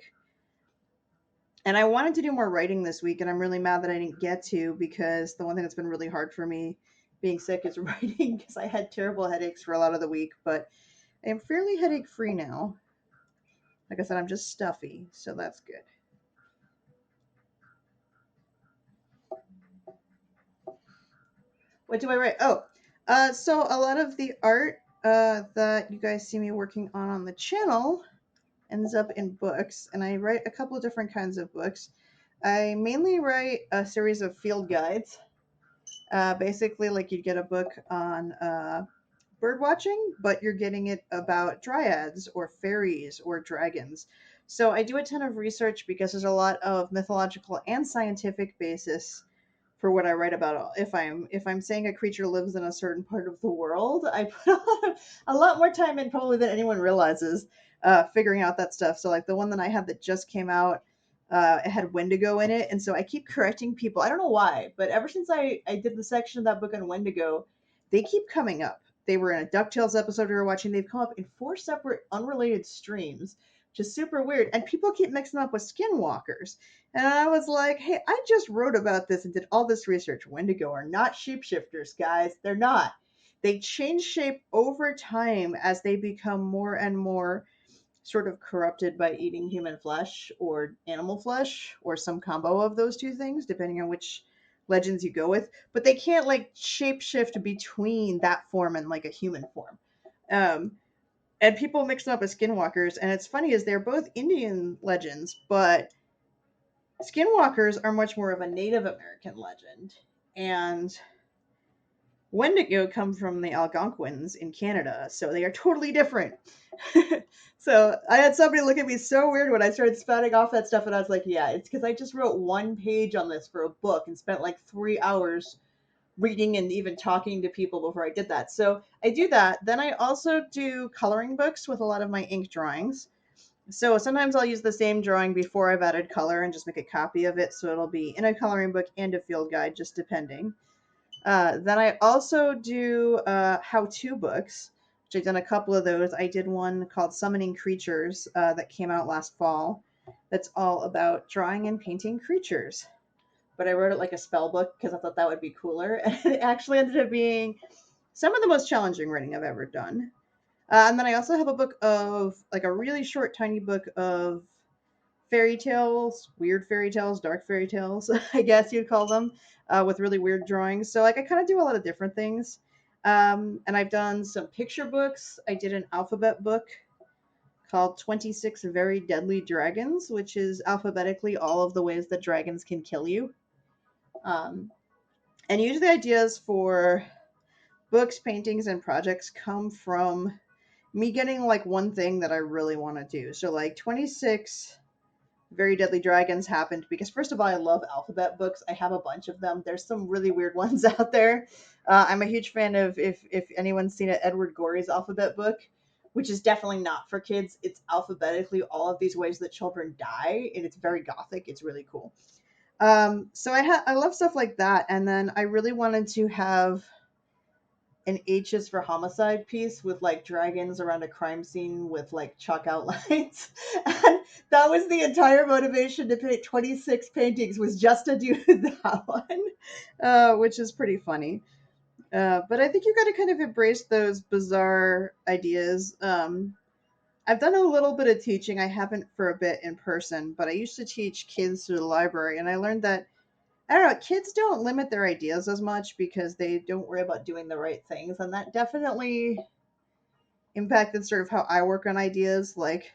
And I wanted to do more writing this week, and I'm really mad that I didn't get to because the one thing that's been really hard for me being sick is writing because I had terrible headaches for a lot of the week, but I am fairly headache free now. Like I said, I'm just stuffy, so that's good. What do I write? Oh, so a lot of the art that you guys see me working on the channel ends up in books, and I write a couple of different kinds of books. I mainly write a series of field guides. Basically, like you'd get a book on bird watching, but you're getting it about dryads or fairies or dragons. So I do a ton of research because there's a lot of mythological and scientific basis for what I write about. If I'm saying a creature lives in a certain part of the world, I put a lot more time in probably than anyone realizes figuring out that stuff. So like the one that I had that just came out, it had Wendigo in it, and so I keep correcting people. I don't know why, but ever since I did the section of that book on Wendigo, they keep coming up. They were in a DuckTales episode we were watching. They've come up in four separate unrelated streams, which is super weird. And people keep mixing them up with skinwalkers. And I was like, hey, I just wrote about this and did all this research. Wendigo are not shapeshifters, guys. They're not. They change shape over time as they become more and more sort of corrupted by eating human flesh or animal flesh or some combo of those two things, depending on which legends you go with. But they can't like shapeshift between that form and like a human form. Um, and people mix them up as skinwalkers. And it's funny is they're both Indian legends, but skinwalkers are much more of a Native American legend. And Wendigo come from the Algonquins in Canada, so they are totally different. So I had somebody look at me so weird when I started spouting off that stuff, and I was like, "Yeah, it's because I just wrote one page on this for a book and spent like 3 hours reading and even talking to people before I did that." So I do that. Then I also do coloring books with a lot of my ink drawings. So sometimes I'll use the same drawing before I've added color and just make a copy of it, so it'll be in a coloring book and a field guide, just depending. Then I also do how-to books, which I've done a couple of those. I did one called Summoning Creatures that came out last fall. That's all about drawing and painting creatures. But I wrote it like a spell book because I thought that would be cooler. And it actually ended up being some of the most challenging writing I've ever done. And then I also have a book of, like a really short, tiny book of fairy tales, weird fairy tales, dark fairy tales, I guess you'd call them, with really weird drawings. So like I kind of do a lot of different things. And I've done some picture books. I did an alphabet book called 26 Very Deadly Dragons, which is alphabetically all of the ways that dragons can kill you. Um, and usually ideas for books, paintings, and projects come from me getting like one thing that I really want to do. So like 26 Very Deadly Dragons happened because first of all, I love alphabet books. I have a bunch of them. There's some really weird ones out there. I'm a huge fan of if anyone's seen it, Edward Gorey's alphabet book, which is definitely not for kids. It's alphabetically all of these ways that children die, and it's very gothic. It's really cool. So I love stuff like that, and then I really wanted to have an H's for homicide piece with like dragons around a crime scene with like chalk outlines. And that was the entire motivation to paint 26 paintings was just to do that one, which is pretty funny. But I think you got to kind of embrace those bizarre ideas. I've done a little bit of teaching. I haven't for a bit in person, but I used to teach kids through the library, and I learned that I don't know, kids don't limit their ideas as much because they don't worry about doing the right things. And that definitely impacted sort of how I work on ideas. Like,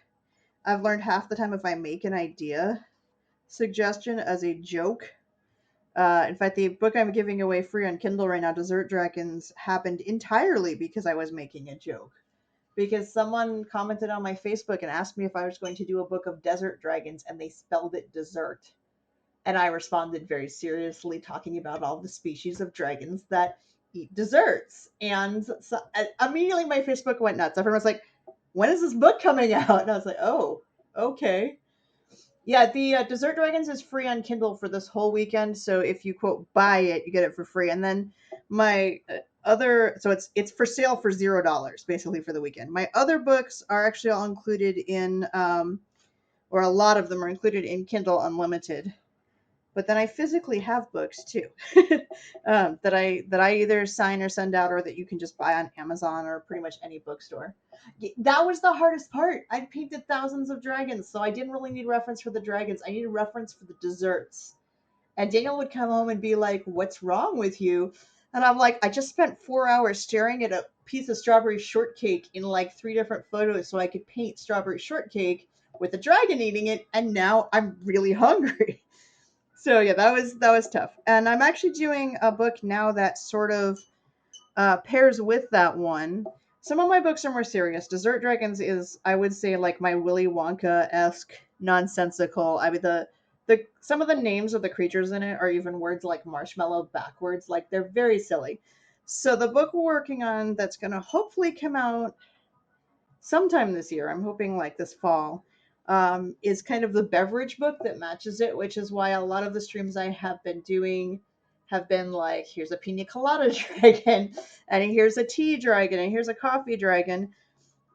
I've learned half the time if I make an idea suggestion as a joke. In fact, the book I'm giving away free on Kindle right now, Desert Dragons, happened entirely because I was making a joke. Because someone commented on my Facebook and asked me if I was going to do a book of desert dragons, and they spelled it dessert. And I responded very seriously, talking about all the species of dragons that eat desserts. And so, immediately my Facebook went nuts. Everyone was like, "When is this book coming out?" And I was like, "Oh, okay." Yeah, the Dessert Dragons is free on Kindle for this whole weekend. So if you quote buy it, you get it for free. And then my other, so it's for sale for $0 basically for the weekend. My other books are actually all included in, or a lot of them are included in Kindle Unlimited, but then I physically have books too, that I either sign or send out, or that you can just buy on Amazon or pretty much any bookstore. That was the hardest part. I painted thousands of dragons, so I didn't really need reference for the dragons. I needed reference for the desserts. And Daniel would come home and be like, "What's wrong with you?" And I'm like, "I just spent 4 hours staring at a piece of strawberry shortcake in like three different photos so I could paint strawberry shortcake with a dragon eating it, and now I'm really hungry." So yeah, that was tough. And I'm actually doing a book now that sort of pairs with that one. Some of my books are more serious. Desert Dragons is, I would say, like my Willy Wonka esque nonsensical. I mean, the some of the names of the creatures in it are even words like marshmallow backwards. Like they're very silly. So the book we're working on that's going to hopefully come out sometime this year, I'm hoping like this fall, is kind of the beverage book that matches it, which is why a lot of the streams I have been doing have been like, here's a pina colada dragon, and here's a tea dragon, and here's a coffee dragon.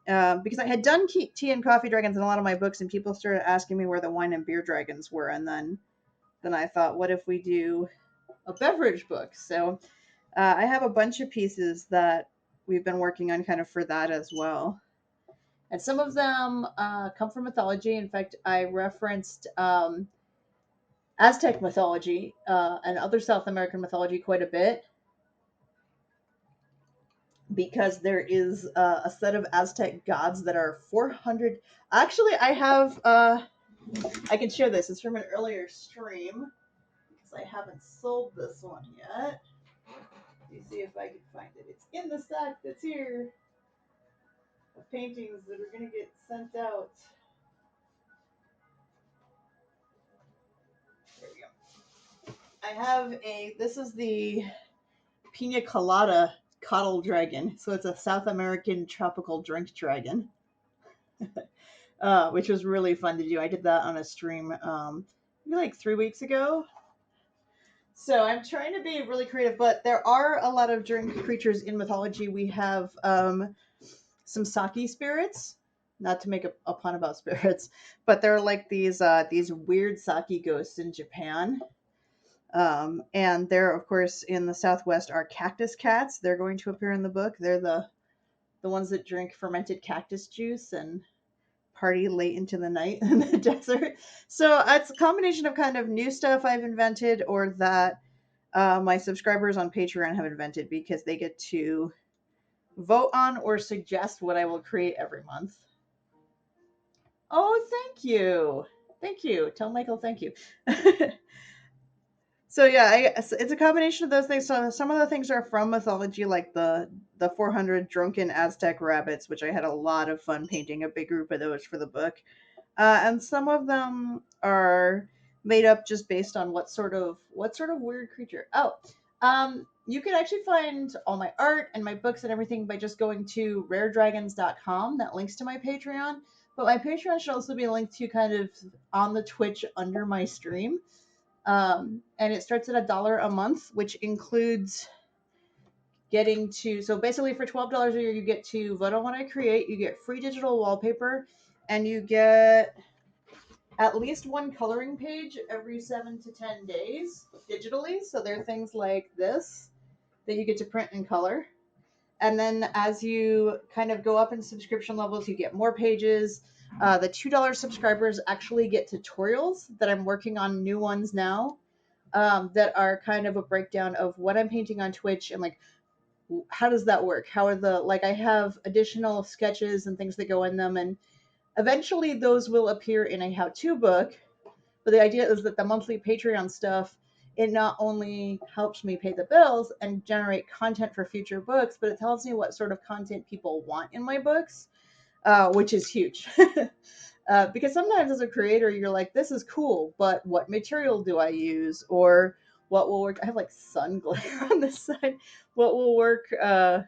Because I had done tea and coffee dragons in a lot of my books, and people started asking me where the wine and beer dragons were, and then I thought, what if we do a beverage book? So I have a bunch of pieces that we've been working on kind of for that as well. And some of them come from mythology. In fact, I referenced Aztec mythology and other South American mythology quite a bit because there is a set of Aztec gods that are 400. Actually, I have, I can share this. It's from an earlier stream because I haven't sold this one yet. Let me see if I can find it. It's in the stack that's here of paintings that are going to get sent out. There we go. I have this is the Pina Colada Coddle Dragon. So it's a South American tropical drink dragon, which was really fun to do. I did that on a stream maybe like 3 weeks ago. So I'm trying to be really creative, but there are a lot of drink creatures in mythology. We have some sake spirits. Not to make a pun about spirits, but they're like these weird sake ghosts in Japan. And there, of course, in the Southwest are cactus cats. They're going to appear in the book. They're the ones that drink fermented cactus juice and party late into the night in the desert. So it's a combination of kind of new stuff I've invented or that my subscribers on Patreon have invented because they get to vote on or suggest what I will create every month. Oh, thank you. Thank you. Tell Michael thank you. So yeah, it's a combination of those things. So some of the things are from mythology, like the 400 drunken Aztec rabbits, which I had a lot of fun painting a big group of those for the book. And some of them are made up just based on what sort of weird creature. Oh, you can actually find all my art and my books and everything by just going to raredragons.com. That links to my Patreon. But my Patreon should also be linked to kind of on the Twitch under my stream. And it starts at $1 a month, which includes getting to, so basically for $12 a year you get to vote on what I create, you get free digital wallpaper, and you get at least one coloring page every 7 to 10 days digitally. So there are things like this that you get to print and color. And then as you kind of go up in subscription levels, you get more pages. The $2 subscribers actually get tutorials that I'm working on new ones now, that are kind of a breakdown of what I'm painting on Twitch and like how does that work? How are I have additional sketches and things that go in them, and eventually those will appear in a how-to book. But the idea is that the monthly Patreon stuff, it not only helps me pay the bills and generate content for future books, but it tells me what sort of content people want in my books, which is huge. Because sometimes as a creator, you're like, this is cool, but what material do I use? Or what will work? I have like sun glare on this side. What will work? Let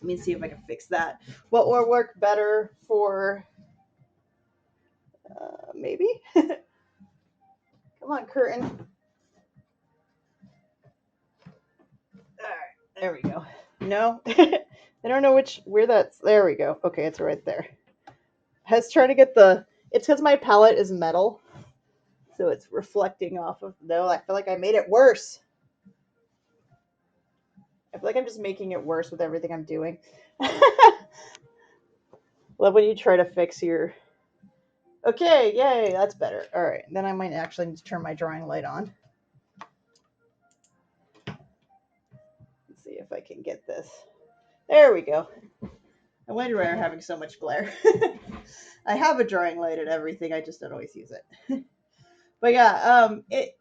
me see if I can fix that. What will work better for maybe? Come on, curtain. All right, there we go. No, I don't know where that's. There we go. Okay, it's right there. I was trying to get the. It's because my palette is metal, so it's reflecting off of. No, I feel like I made it worse. I feel like I'm just making it worse with everything I'm doing. Love when you try to fix your. Okay, yay, that's better. All right, then I might actually need to turn my drawing light on. Let's see if I can get this. There we go. I wonder why I'm having so much glare. I have a drawing light and everything. I just don't always use it. But yeah,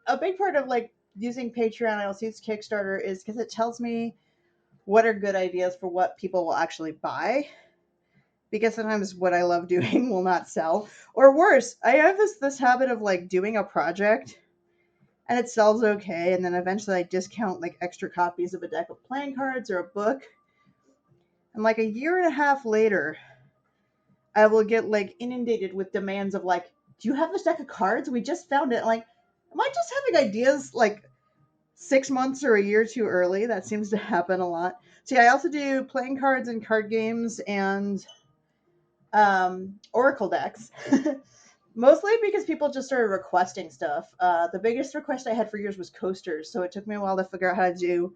a big part of like using Patreon, I also use Kickstarter, is because it tells me what are good ideas for what people will actually buy. Because sometimes what I love doing will not sell. Or worse, I have this habit of like doing a project and it sells okay, and then eventually I discount like extra copies of a deck of playing cards or a book. And like a year and a half later, I will get like inundated with demands of like, do you have this deck of cards? We just found it. I'm like, am I just having ideas like 6 months or a year too early? That seems to happen a lot. See, I also do playing cards and card games and Oracle decks. Mostly because people just started requesting stuff. The biggest request I had for years was coasters, so it took me a while to figure out how to do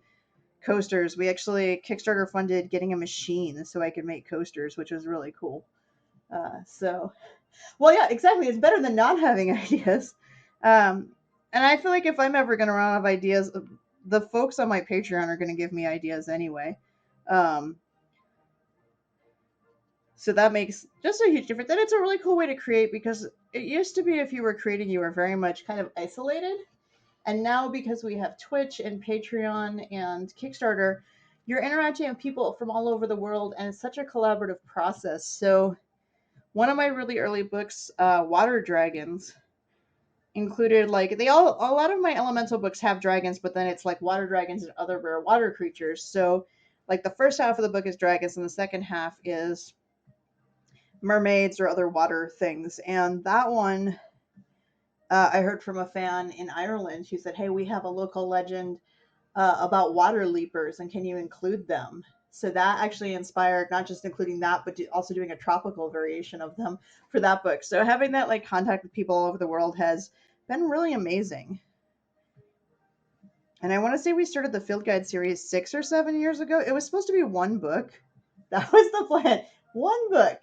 coasters. We actually Kickstarter funded getting a machine so I could make coasters, which was really cool. So, well, yeah, exactly. It's better than not having ideas. Um, and I feel like if I'm ever going to run out of ideas, the folks on my Patreon are going to give me ideas anyway. Um, so that makes just a huge difference. And it's a really cool way to create because it used to be if you were creating, you were very much kind of isolated. And now because we have Twitch and Patreon and Kickstarter, you're interacting with people from all over the world, and it's such a collaborative process. So one of my really early books, Water Dragons, included like they all a lot of my elemental books have dragons, but then it's like water dragons and other rare water creatures. So like the first half of the book is dragons, and the second half is mermaids or other water things. And that one, I heard from a fan in Ireland who said, "Hey, we have a local legend about water leapers, and can you include them?" So that actually inspired not just including that, but also doing a tropical variation of them for that book. So having that like contact with people all over the world has been really amazing. And I want to say we started the field guide series 6 or 7 years ago. It was supposed to be one book. That was the plan. One book.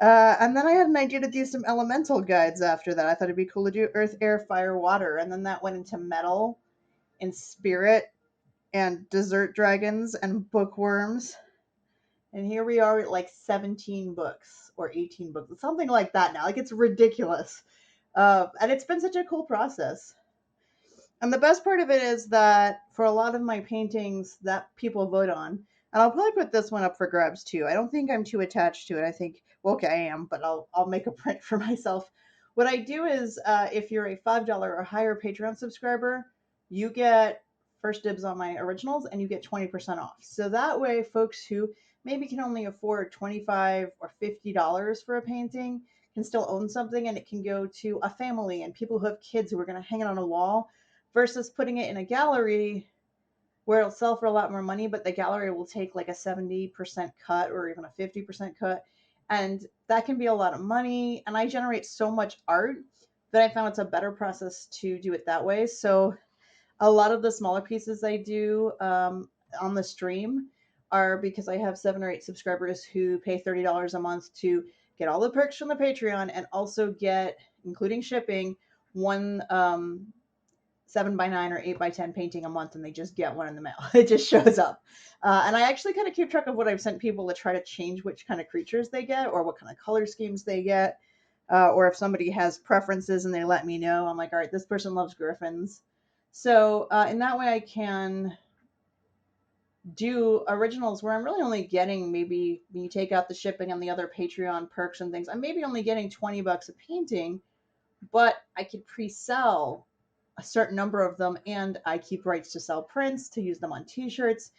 And then I had an idea to do some elemental guides after that. I thought it'd be cool to do earth, air, fire, water. And then that went into metal and spirit and desert dragons and bookworms. And here we are at like 17 books or 18 books, something like that now. Like it's ridiculous. And it's been such a cool process. And the best part of it is that for a lot of my paintings that people vote on, and I'll probably put this one up for grabs too. I don't think I'm too attached to it. I think, well, okay, I am, but I'll make a print for myself. What I do is, if you're a $5 or higher Patreon subscriber, you get first dibs on my originals, and you get 20% off. So that way, folks who maybe can only afford $25 or $50 for a painting can still own something, and it can go to a family and people who have kids who are going to hang it on a wall versus putting it in a gallery where it'll sell for a lot more money, but the gallery will take like a 70% cut or even a 50% cut. And that can be a lot of money. And I generate so much art that I found it's a better process to do it that way. So a lot of the smaller pieces I do on the stream are because I have 7 or 8 subscribers who pay $30 a month to get all the perks from the Patreon and also get, including shipping, one 7 by 9 or 8 by 10 painting a month, and they just get one in the mail. It just shows up. And I actually kind of keep track of what I've sent people to try to change which kind of creatures they get or what kind of color schemes they get. Or if somebody has preferences and they let me know, I'm like, all right, this person loves griffins. So in that way, I can do originals where I'm really only getting, maybe when you take out the shipping and the other Patreon perks and things, I'm maybe only getting $20 a painting, but I could pre-sell a certain number of them, and I keep rights to sell prints, to use them on t-shirts,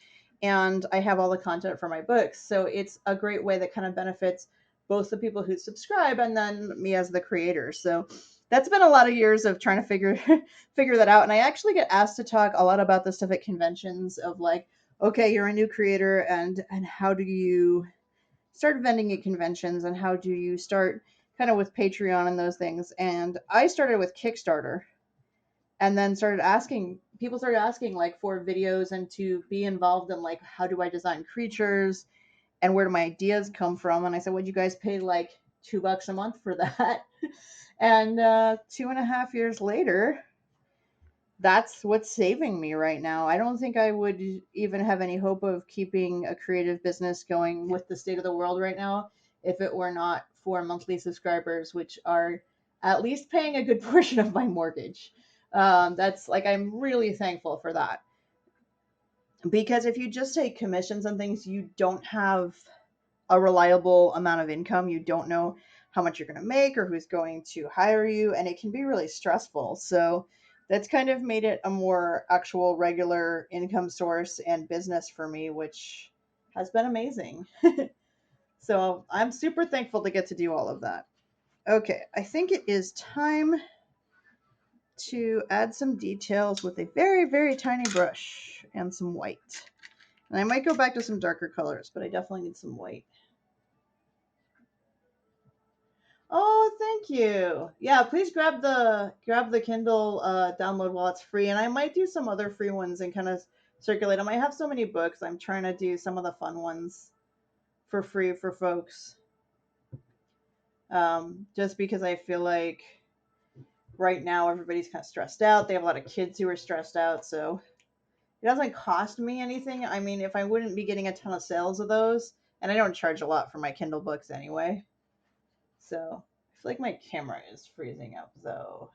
and I have all the content for my books. So it's a great way that kind of benefits both the people who subscribe and then me as the creator. So that's been a lot of years of trying to figure figure that out. And I actually get asked to talk a lot about this stuff at conventions of like, okay, you're a new creator, and how do you start vending at conventions, and how do you start kind of with Patreon and those things. And I started with Kickstarter, and then started asking like for videos and to be involved in like how do I design creatures and where do my ideas come from. And I said, would you guys pay like $2 a month for that? And 2.5 years later, that's what's saving me right now. I don't think I would even have any hope of keeping a creative business going with the state of the world right now if it were not for monthly subscribers, which are at least paying a good portion of my mortgage. That's like, I'm really thankful for that. Because if you just take commissions and things, you don't have a reliable amount of income. You don't know how much you're going to make or who's going to hire you, and it can be really stressful. So that's kind of made it a more actual regular income source and business for me, which has been amazing. So I'm super thankful to get to do all of that. Okay, I think it is time to add some details with a very, very tiny brush and some white. And I might go back to some darker colors, but I definitely need some white. Oh, thank you. Yeah, please grab the Kindle download while it's free, and I might do some other free ones and kind of circulate them. I have so many books. I'm trying to do some of the fun ones for free for folks. just because I feel like right now everybody's kind of stressed out. They have a lot of kids who are stressed out, so it doesn't cost me anything. I mean, if I wouldn't be getting a ton of sales of those, and I don't charge a lot for my Kindle books anyway, so I feel like my camera is freezing up though.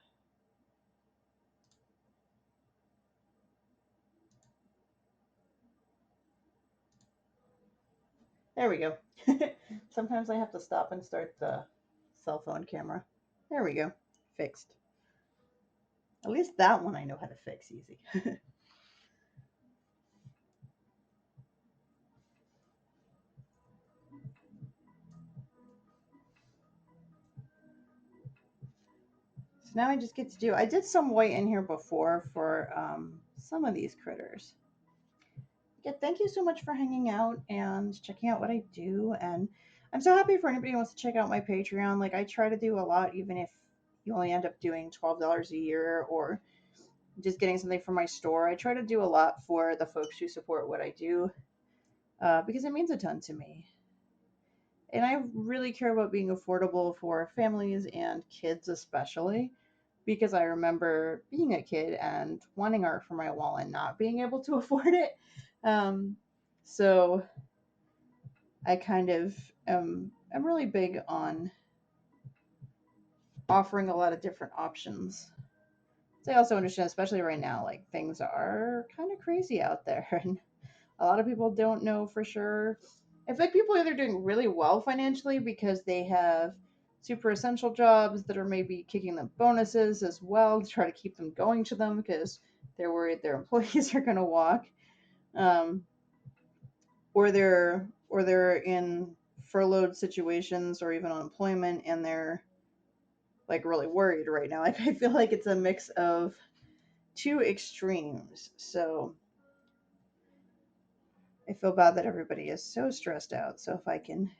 There we go. Sometimes I have to stop and start the cell phone camera. There we go. Fixed. At least that one I know how to fix easy. So now I just get to do. I did some white in here before for some of these critters. Yeah, thank you so much for hanging out and checking out what I do. And I'm so happy for anybody who wants to check out my Patreon. Like, I try to do a lot, even if you only end up doing $12 a year or just getting something from my store. I try to do a lot for the folks who support what I do because it means a ton to me. And I really care about being affordable for families and kids, especially because I remember being a kid and wanting art for my wall and not being able to afford it. Um, so I kind of am really big on offering a lot of different options. So I also understand, especially right now, like things are kind of crazy out there, and a lot of people don't know for sure. I feel like people are either doing really well financially because they have super essential jobs that are maybe kicking them bonuses as well to try to keep them going to them because they're worried their employees are going to walk, um, or they're in furloughed situations or even unemployment and they're like really worried right now. Like I feel like it's a mix of two extremes. So I feel bad that everybody is so stressed out. So if I can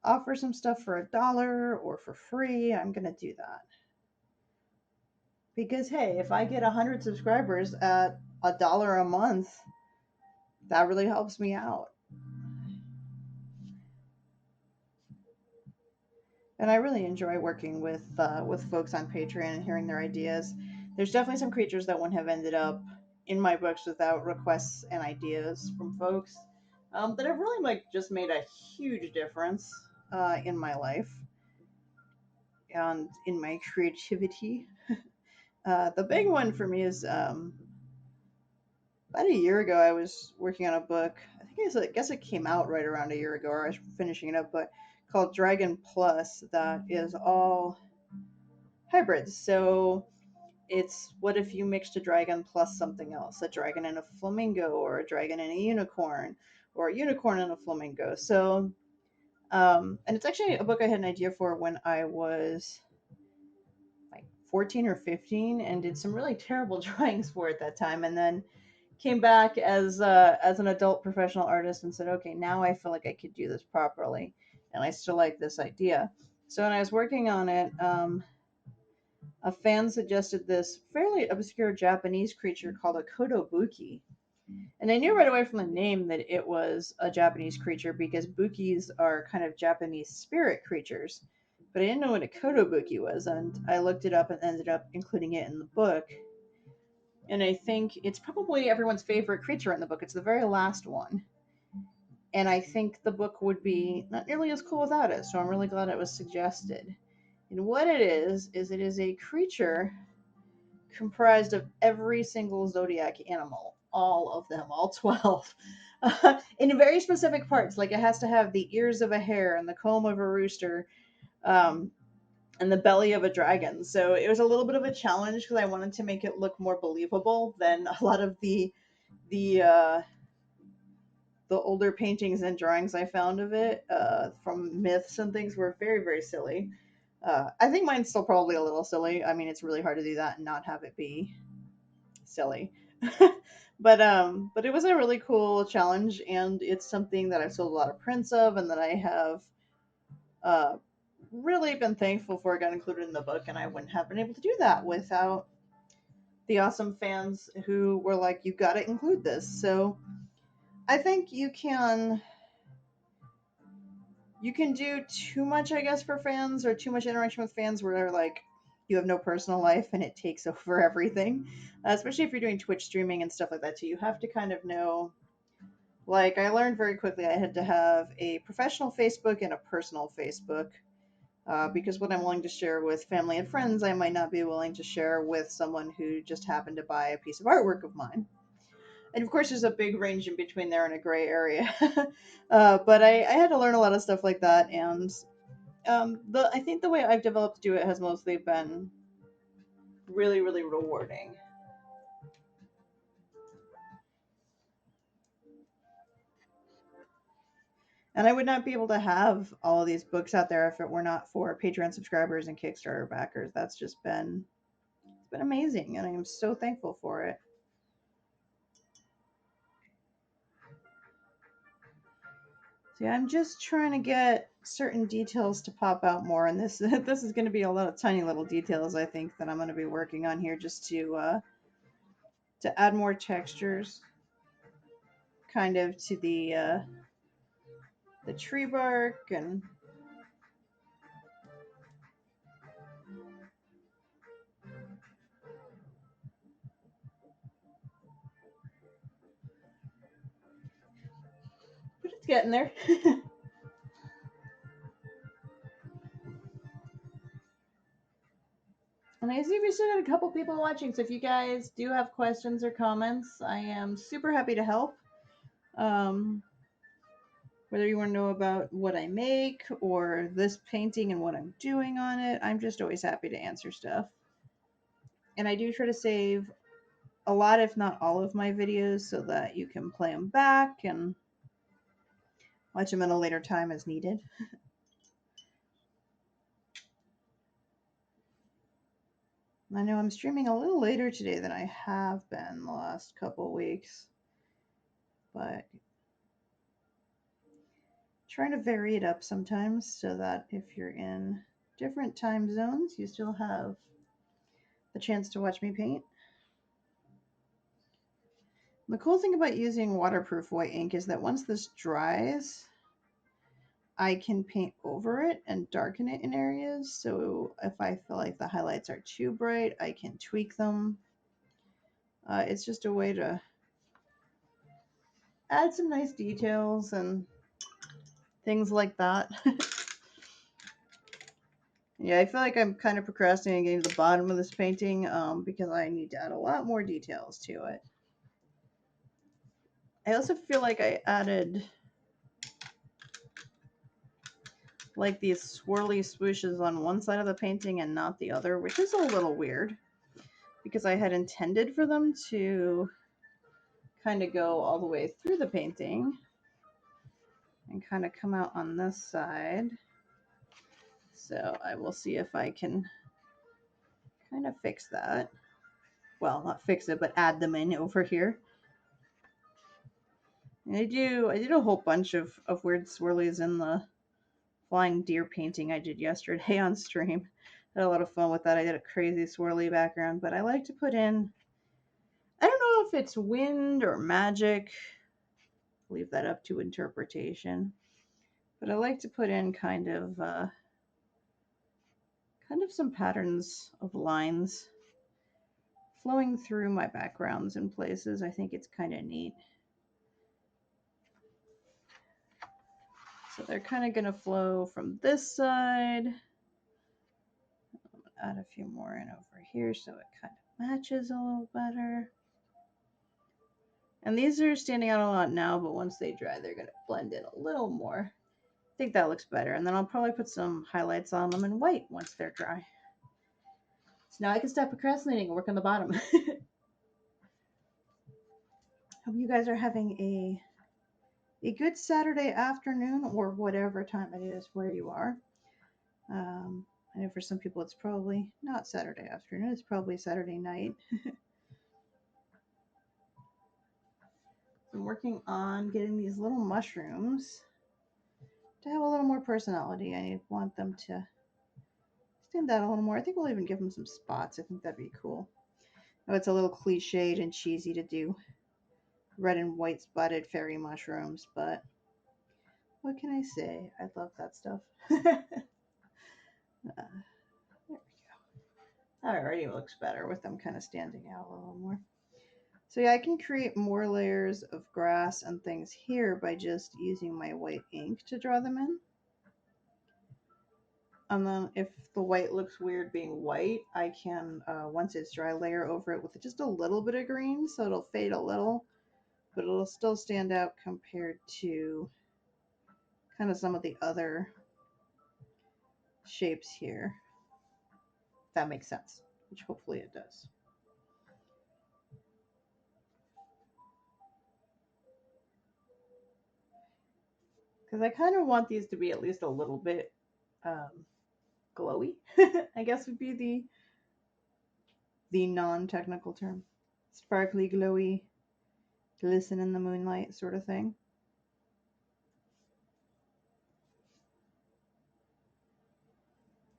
offer some stuff for $1 or for free, I'm gonna do that. Because hey, if I get 100 subscribers at $1 a month, that really helps me out. And I really enjoy working with folks on Patreon and hearing their ideas. There's definitely some creatures that wouldn't have ended up in my books without requests and ideas from folks that have really like just made a huge difference in my life and in my creativity. The big one for me is about a year ago. I was working on a book. I guess it came out right around a year ago, or I was finishing it up, but called Dragon Plus. That is all hybrids. So it's what if you mixed a dragon plus something else, a dragon and a flamingo, or a dragon and a unicorn, or a unicorn and a flamingo. So, and it's actually a book I had an idea for when I was like 14 or 15 and did some really terrible drawings for it that time. And then came back as an adult professional artist and said, okay, now I feel like I could do this properly, and I still like this idea. So when I was working on it, a fan suggested this fairly obscure Japanese creature called a kotobuki. And I knew right away from the name that it was a Japanese creature because bukis are kind of Japanese spirit creatures. But I didn't know what a kotobuki was, and I looked it up and ended up including it in the book. And I think it's probably everyone's favorite creature in the book. It's the very last one. And I think the book would be not nearly as cool without it, so I'm really glad it was suggested. And what it is a creature comprised of every single zodiac animal, all of them, all 12, in very specific parts. Like it has to have the ears of a hare and the comb of a rooster, um, and the belly of a dragon. So it was a little bit of a challenge because I wanted to make it look more believable than a lot of the the older paintings and drawings I found of it from myths and things were very very silly. I think mine's still probably a little silly. I mean, it's really hard to do that and not have it be silly. But it was a really cool challenge, and it's something that I've sold a lot of prints of, and that I have uh, really been thankful for it got included in the book, and I wouldn't have been able to do that without the awesome fans who were like, "You got to include this." So I think you can you can do too much, I guess, for fans or too much interaction with fans where they're like you have no personal life and it takes over everything. Especially if you're doing Twitch streaming and stuff like that too. You have to kind of know. Like I learned very quickly, I had to have a professional Facebook and a personal Facebook. Because what I'm willing to share with family and friends, I might not be willing to share with someone who just happened to buy a piece of artwork of mine. And of course, there's a big range in between there and a gray area. But I had to learn a lot of stuff like that, and I think the way I've developed to do it has mostly been really, really rewarding. And I would not be able to have all of these books out there if it were not for Patreon subscribers and Kickstarter backers. That's just been it's been amazing, and I am so thankful for it. See, I'm just trying to get certain details to pop out more, and this this is going to be a lot of tiny little details I think that I'm going to be working on here just to add more textures, kind of to the tree bark and but it's getting there. And I see we still got a couple people watching, so if you guys do have questions or comments, I am super happy to help. Um, Whether you want to know about what I make or this painting and what I'm doing on it, I'm just always happy to answer stuff. And I do try to save a lot, if not all, of my videos so that you can play them back and watch them at a later time as needed. I know I'm streaming a little later today than I have been the last couple weeks, but trying to vary it up sometimes so that if you're in different time zones, you still have the chance to watch me paint. The cool thing about using waterproof white ink is that once this dries, I can paint over it and darken it in areas. So if I feel like the highlights are too bright, I can tweak them. It's just a way to add some nice details and things like that. Yeah, I feel like I'm kind of procrastinating getting to the bottom of this painting because I need to add a lot more details to it. I also feel like I added like these swirly swooshes on one side of the painting and not the other, which is a little weird because I had intended for them to kind of go all the way through the painting and kind of come out on this side. So I will see if I can kind of fix that. Well, not fix it, but add them in over here. And I did a whole bunch of weird swirlies in the flying deer painting I did yesterday on stream. I had a lot of fun with that. I did a crazy swirly background, but I like to put in, I don't know if it's wind or magic. Leave that up to interpretation. But I like to put in kind of some patterns of lines flowing through my backgrounds in places. I think it's kind of neat. So they're kind of going to flow from this side. Add a few more in over here so it kind of matches a little better. And these are standing out a lot now, but once they dry, they're going to blend in a little more. I think that looks better. And then I'll probably put some highlights on them in white once they're dry. So now I can stop procrastinating and work on the bottom. Hope you guys are having a good Saturday afternoon or whatever time it is where you are. I know for some people it's probably not Saturday afternoon, it's probably Saturday night. I'm working on getting these little mushrooms to have a little more personality. I want them to stand out a little more. I think we'll even give them some spots. I think that'd be cool. Oh, it's a little cliched and cheesy to do red and white spotted fairy mushrooms, but What can I say? I love that stuff. There we go. That already looks better with them kind of standing out a little more. So yeah, I can create more layers of grass and things here by just using my white ink to draw them in. And then if the white looks weird being white, I can, once it's dry, layer over it with just a little bit of green, so it'll fade a little, but it'll still stand out compared to kind of some of the other shapes here. If that makes sense, which hopefully it does. Because I kind of want these to be at least a little bit glowy, I guess would be the non-technical term. Sparkly, glowy, glisten in the moonlight sort of thing.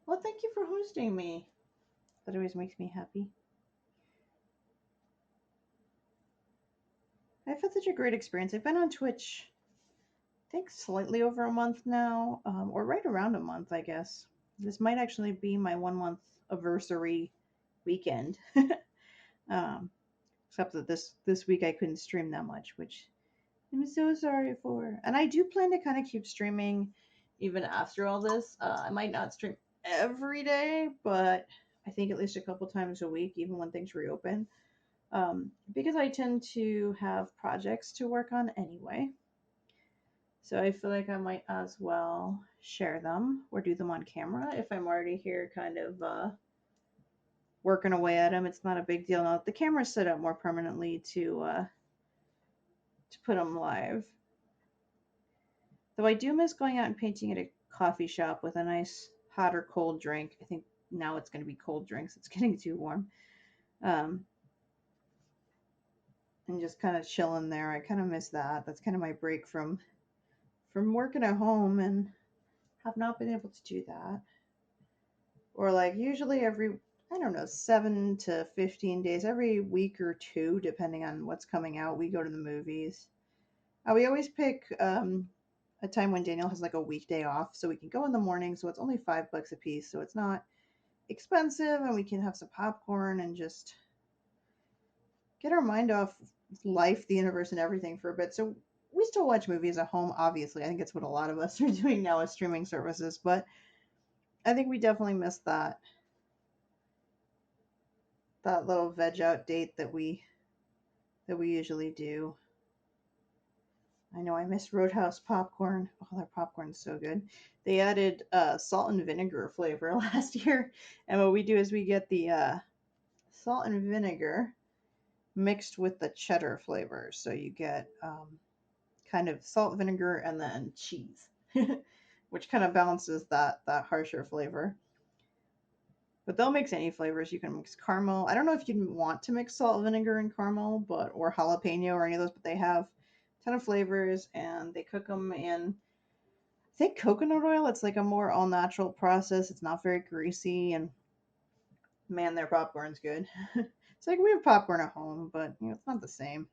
Well, thank you for hosting me. That always makes me happy. I've had such a great experience. I've been on Twitch, I think, slightly over a month now, or right around a month, I guess. This might actually be my 1 month anniversary weekend. um, except that this week I couldn't stream that much, which I'm so sorry for. And I do plan to kind of keep streaming even after all this. I might not stream every day, but I think at least a couple times a week, even when things reopen. Because I tend to have projects to work on anyway. So I feel like I might as well share them or do them on camera if I'm already here kind of working away at them. It's not a big deal. Now the camera's set up more permanently to put them live. Though I do miss going out and painting at a coffee shop with a nice hot or cold drink. I think now it's going to be cold drinks. It's getting too warm. And just kind of chilling there. I kind of miss that. That's kind of my break from working at home, and have not been able to do that. Or like usually every, I don't know, 7 to 15 days, every week or two, depending on what's coming out, we go to the movies. We always pick a time when Daniel has like a weekday off, so we can go in the morning. So it's only $5 a piece, so it's not expensive, and we can have some popcorn and just get our mind off life, the universe, and everything for a bit. So we still watch movies at home, obviously. I think it's what a lot of us are doing now with streaming services, but I think we definitely missed that little veg out date that we usually do. I know I miss Roadhouse popcorn. Oh, their popcorn's so good. They added salt and vinegar flavor last year, and what we do is we get the salt and vinegar mixed with the cheddar flavor. So you get kind of salt, vinegar, and then cheese, which kind of balances that harsher flavor. But they'll mix any flavors. You can mix caramel. I don't know if you want to mix salt, vinegar, and caramel, but or jalapeno or any of those. But they have a ton of flavors, and they cook them in, I think, coconut oil. It's like a more all natural process. It's not very greasy, and man, their popcorn's good. It's like we have popcorn at home, but it's not the same.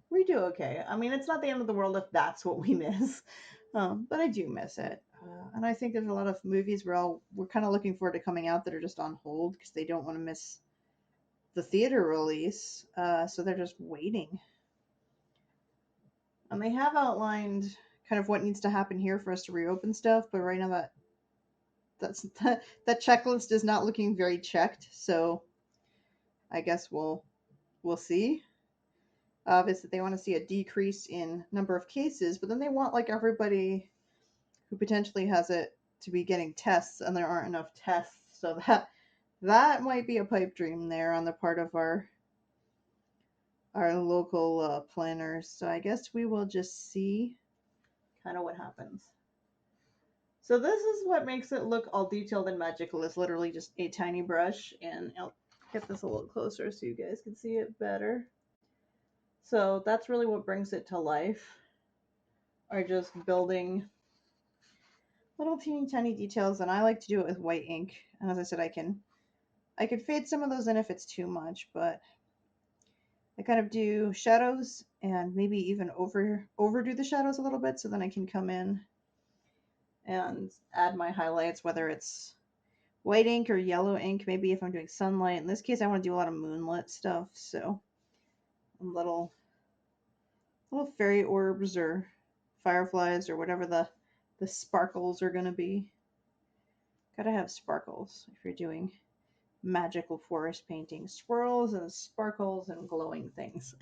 We do okay. I mean, it's not the end of the world if that's what we miss, but I do miss it. And I think there's a lot of movies we're kind of looking forward to coming out that are just on hold because they don't want to miss the theater release, so they're just waiting. And they have outlined kind of what needs to happen here for us to reopen stuff, but right now that checklist is not looking very checked. So I guess we'll see. Obviously, they want to see a decrease in number of cases, but then they want like everybody who potentially has it to be getting tests, and there aren't enough tests. So that might be a pipe dream there on the part of our local planners. So I guess we will just see kind of what happens. So this is what makes it look all detailed and magical. It's literally just a tiny brush, and I'll get this a little closer so you guys can see it better. So that's really what brings it to life, are just building little teeny tiny details, and I like to do it with white ink. And as I said, I can fade some of those in if it's too much, but I kind of do shadows and maybe even overdo the shadows a little bit, so then I can come in and add my highlights, whether it's white ink or yellow ink, maybe if I'm doing sunlight. In this case, I want to do a lot of moonlit stuff, so little fairy orbs or fireflies or whatever the sparkles are going to be. Gotta have sparkles if you're doing magical forest painting. Swirls and sparkles and glowing things.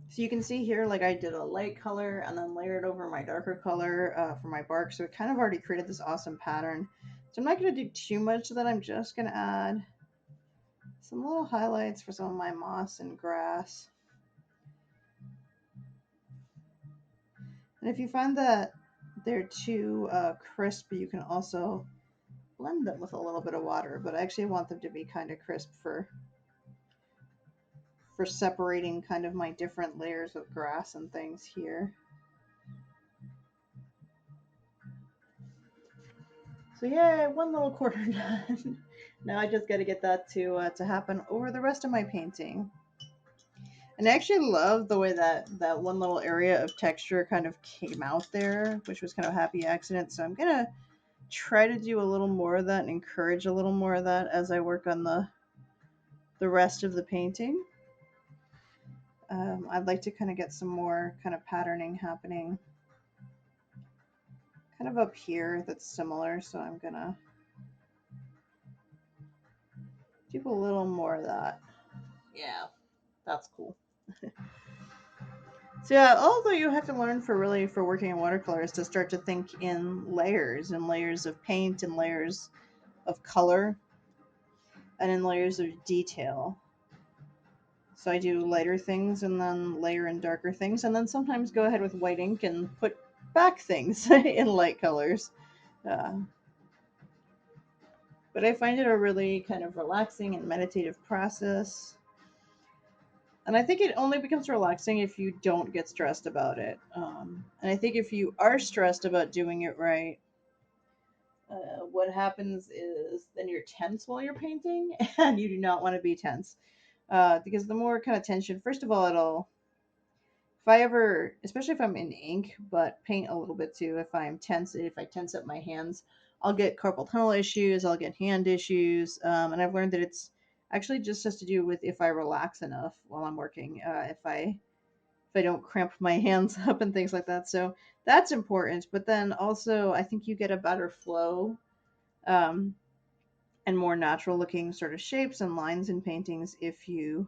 So you can see here, like I did a light color and then layered over my darker color for my bark. So it kind of already created this awesome pattern. So I'm not going to do too much of that. I'm just going to add some little highlights for some of my moss and grass. And if you find that they're too crisp, you can also blend them with a little bit of water. But I actually want them to be kind of crisp for separating kind of my different layers of grass and things here. So yeah, one little quarter done. Now I just got to get that to happen over the rest of my painting. And I actually love the way that one little area of texture kind of came out there, which was kind of a happy accident. So I'm gonna try to do a little more of that and encourage a little more of that as I work on the rest of the painting. I'd like to kind of get some more kind of patterning happening kind of up here that's similar. So I'm gonna do a little more of that. Yeah, that's cool. So yeah, although you have to learn for working in watercolors to start to think in layers and layers of paint and layers of color and in layers of detail. So I do lighter things and then layer in darker things and then sometimes go ahead with white ink and put back things in light colors. Uh, but I find it a really kind of relaxing and meditative process. And I think it only becomes relaxing if you don't get stressed about it. And I think if you are stressed about doing it right, what happens is then you're tense while you're painting, and you do not want to be tense. Because the more kind of tension, first of all, if I ever, especially if I'm in ink, but paint a little bit too, if I tense up my hands, I'll get carpal tunnel issues, I'll get hand issues, and I've learned that it's actually just has to do with if I relax enough while I'm working, if I don't cramp my hands up and things like that. So that's important. But then also, I think you get a better flow um, and more natural looking sort of shapes and lines in paintings if you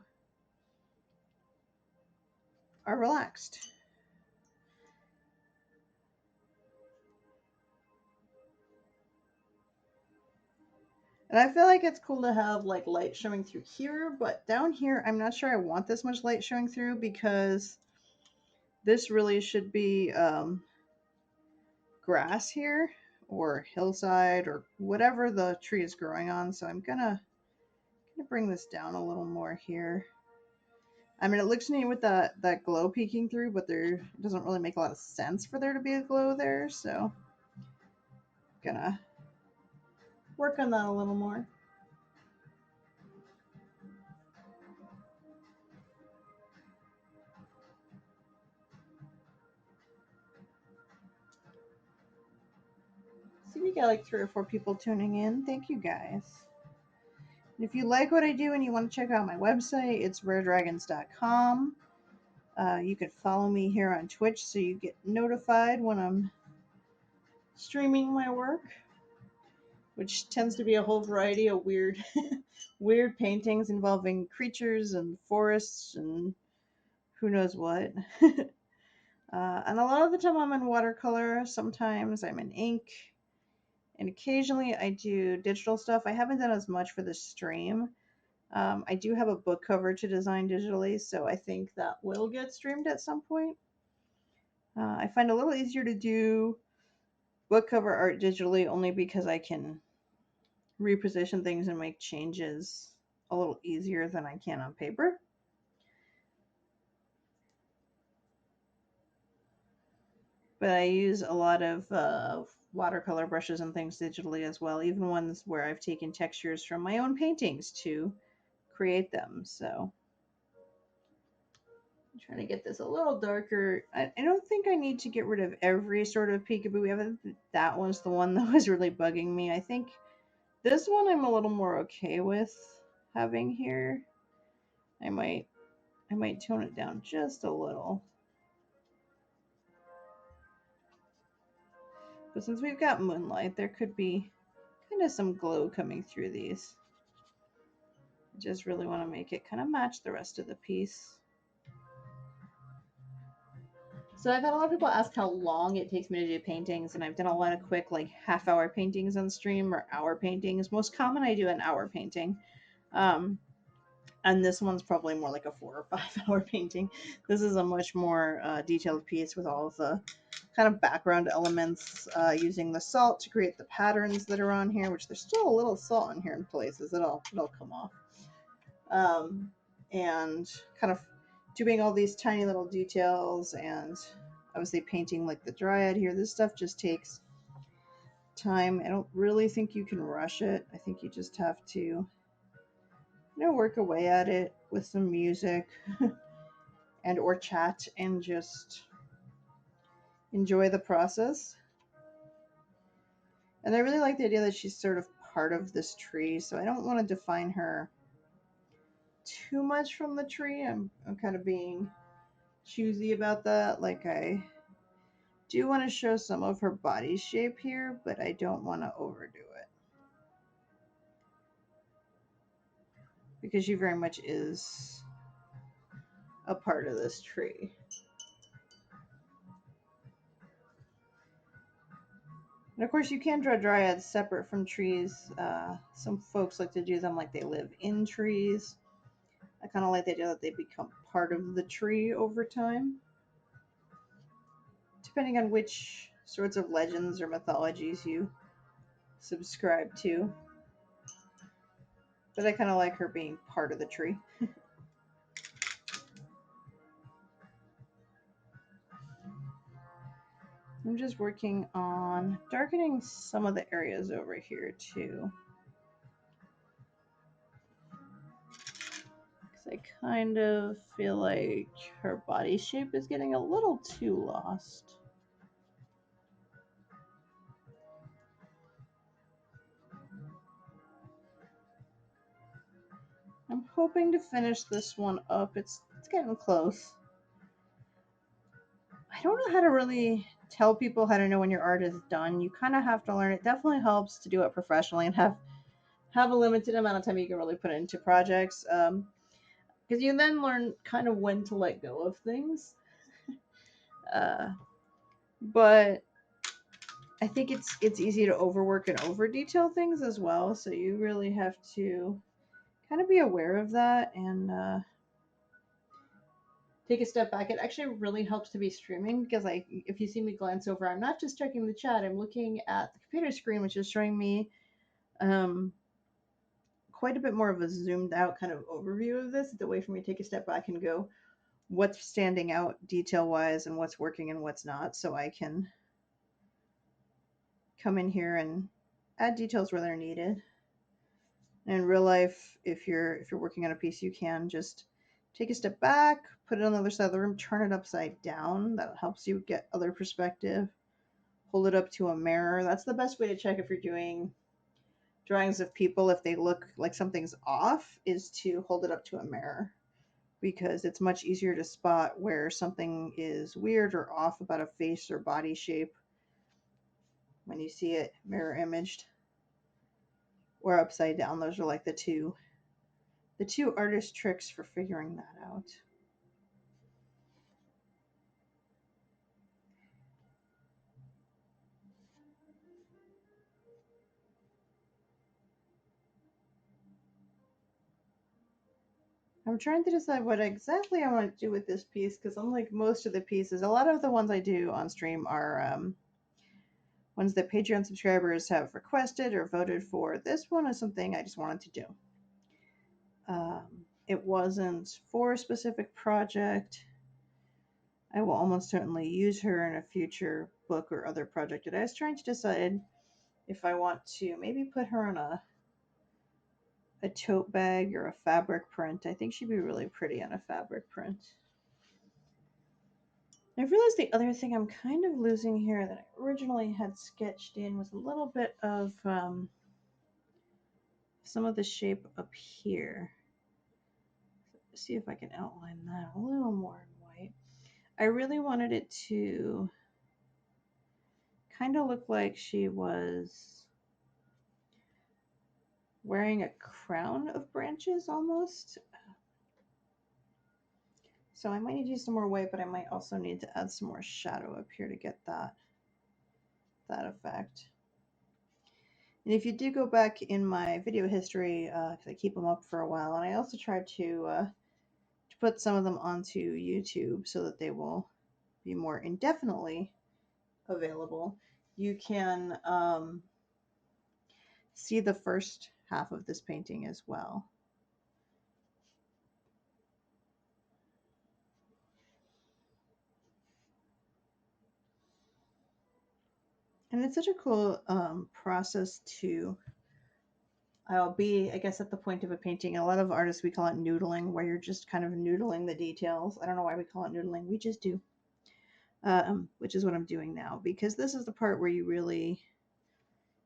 are relaxed. And I feel like it's cool to have like light showing through here, but down here, I'm not sure I want this much light showing through because this really should be grass here or hillside or whatever the tree is growing on. So I'm gonna bring this down a little more here. I mean, it looks neat with that glow peeking through, but there it doesn't really make a lot of sense for there to be a glow there. So gonna work on that a little more. See, we got like 3 or 4 people tuning in. Thank you guys. And if you like what I do and you want to check out my website, it's raredragons.com. You can follow me here on Twitch so you get notified when I'm streaming my work, which tends to be a whole variety of weird, weird paintings involving creatures and forests and who knows what. And a lot of the time I'm in watercolor. Sometimes I'm in ink. And occasionally I do digital stuff. I haven't done as much for the stream. I do have a book cover to design digitally, so I think that will get streamed at some point. I find it a little easier to do book cover art digitally only because I can reposition things and make changes a little easier than I can on paper. But I use a lot of watercolor brushes and things digitally as well, even ones where I've taken textures from my own paintings to create them. So I'm trying to get this a little darker. I don't think I need to get rid of every sort of peekaboo. We have that one's the one that was really bugging me. I think this one I'm a little more okay with having here. I might I might tone it down just a little. But since we've got moonlight, there could be kind of some glow coming through these. I just really want to make it kind of match the rest of the piece. So I've had a lot of people ask how long it takes me to do paintings, and I've done a lot of quick, like half-hour paintings on stream or hour paintings. Most common, I do an hour painting, um, and this one's probably more like a 4 or 5 hour painting. This is a much more detailed piece with all of the kind of background elements, using the salt to create the patterns that are on here. Which there's still a little salt in here in places. It'll come off, and kind of doing all these tiny little details and obviously painting like the dryad here. This stuff just takes time. I don't really think you can rush it. I think you just have to, work away at it with some music and or chat and just enjoy the process. And I really like the idea that she's sort of part of this tree, so I don't want to define her too much from the tree. I'm kind of being choosy about that. Like, I do want to show some of her body shape here, but I don't want to overdo it because she very much is a part of this tree. And of course, you can draw dryads separate from trees. Some folks like to do them like they live in trees. I kind of like the idea that they become part of the tree over time, depending on which sorts of legends or mythologies you subscribe to. But I kind of like her being part of the tree. I'm just working on darkening some of the areas over here too. Because I kind of feel like her body shape is getting a little too lost. I'm hoping to finish this one up. It's getting close. I don't know how to really tell people how to know when your art is done. You kind of have to learn. It definitely helps to do it professionally and have a limited amount of time you can really put into projects. Because you then learn kind of when to let go of things. Uh, but I think it's easy to overwork and over detail things as well. So you really have to kind of be aware of that and take a step back. It actually really helps to be streaming because if you see me glance over, I'm not just checking the chat. I'm looking at the computer screen, which is showing me um, quite a bit more of a zoomed out kind of overview of this. It's a way for me to take a step back and go, what's standing out detail wise and what's working and what's not, so I can come in here and add details where they're needed. And in real life, if you're working on a piece, you can just take a step back, put it on the other side of the room, turn it upside down. That helps you get other perspective. Hold it up to a mirror. That's the best way to check if you're doing drawings of people if they look like something's off, is to hold it up to a mirror, because it's much easier to spot where something is weird or off about a face or body shape when you see it mirror imaged or upside down. Those are like the two artist tricks for figuring that out. I'm trying to decide what exactly I want to do with this piece, because unlike most of the pieces, a lot of the ones I do on stream are ones that Patreon subscribers have requested or voted for. This one is something I just wanted to do. It wasn't for a specific project. I will almost certainly use her in a future book or other project. And I was trying to decide if I want to maybe put her on a tote bag or a fabric print. I think she'd be really pretty on a fabric print. I realized the other thing I'm kind of losing here that I originally had sketched in was a little bit of some of the shape up here. Let's see if I can outline that a little more in white. I really wanted it to kind of look like she was wearing a crown of branches almost. So I might need to use some more white, but I might also need to add some more shadow up here to get that effect. And if you do go back in my video history, because I keep them up for a while, and I also try to put some of them onto YouTube so that they will be more indefinitely available, you can see the first half of this painting as well. And it's such a cool process to I'll be, I guess, at the point of a painting. A lot of artists, we call it noodling, where you're just kind of noodling the details. I don't know why we call it noodling. We just do, which is what I'm doing now, because this is the part where you really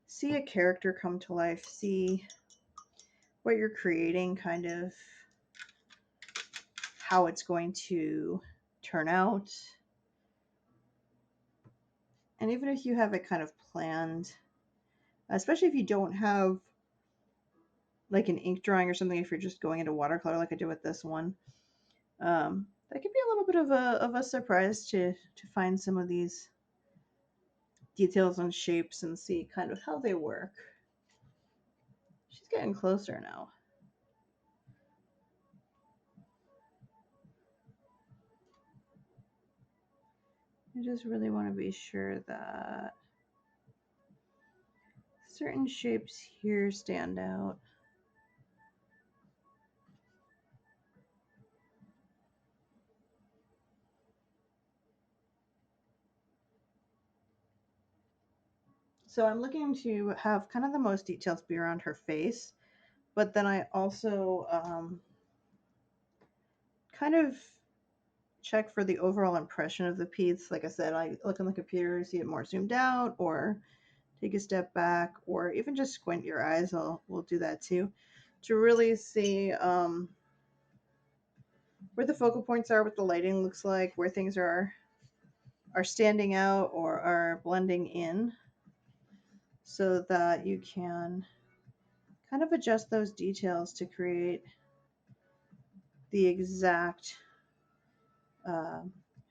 see a character come to life, see what you're creating, kind of how it's going to turn out. And even if you have it kind of planned, especially if you don't have like an ink drawing or something, if you're just going into watercolor like I did with this one, that could be a little bit of a surprise to find some of these details and shapes and see kind of how they work. She's getting closer now. I just really want to be sure that certain shapes here stand out. So I'm looking to have kind of the most details be around her face, but then I also kind of check for the overall impression of the piece. Like I said, I look on the computer, see it more zoomed out, or take a step back, or even just squint your eyes. We'll do that too, to really see where the focal points are, what the lighting looks like, where things are standing out or are blending in, so that you can kind of adjust those details to create the exact uh,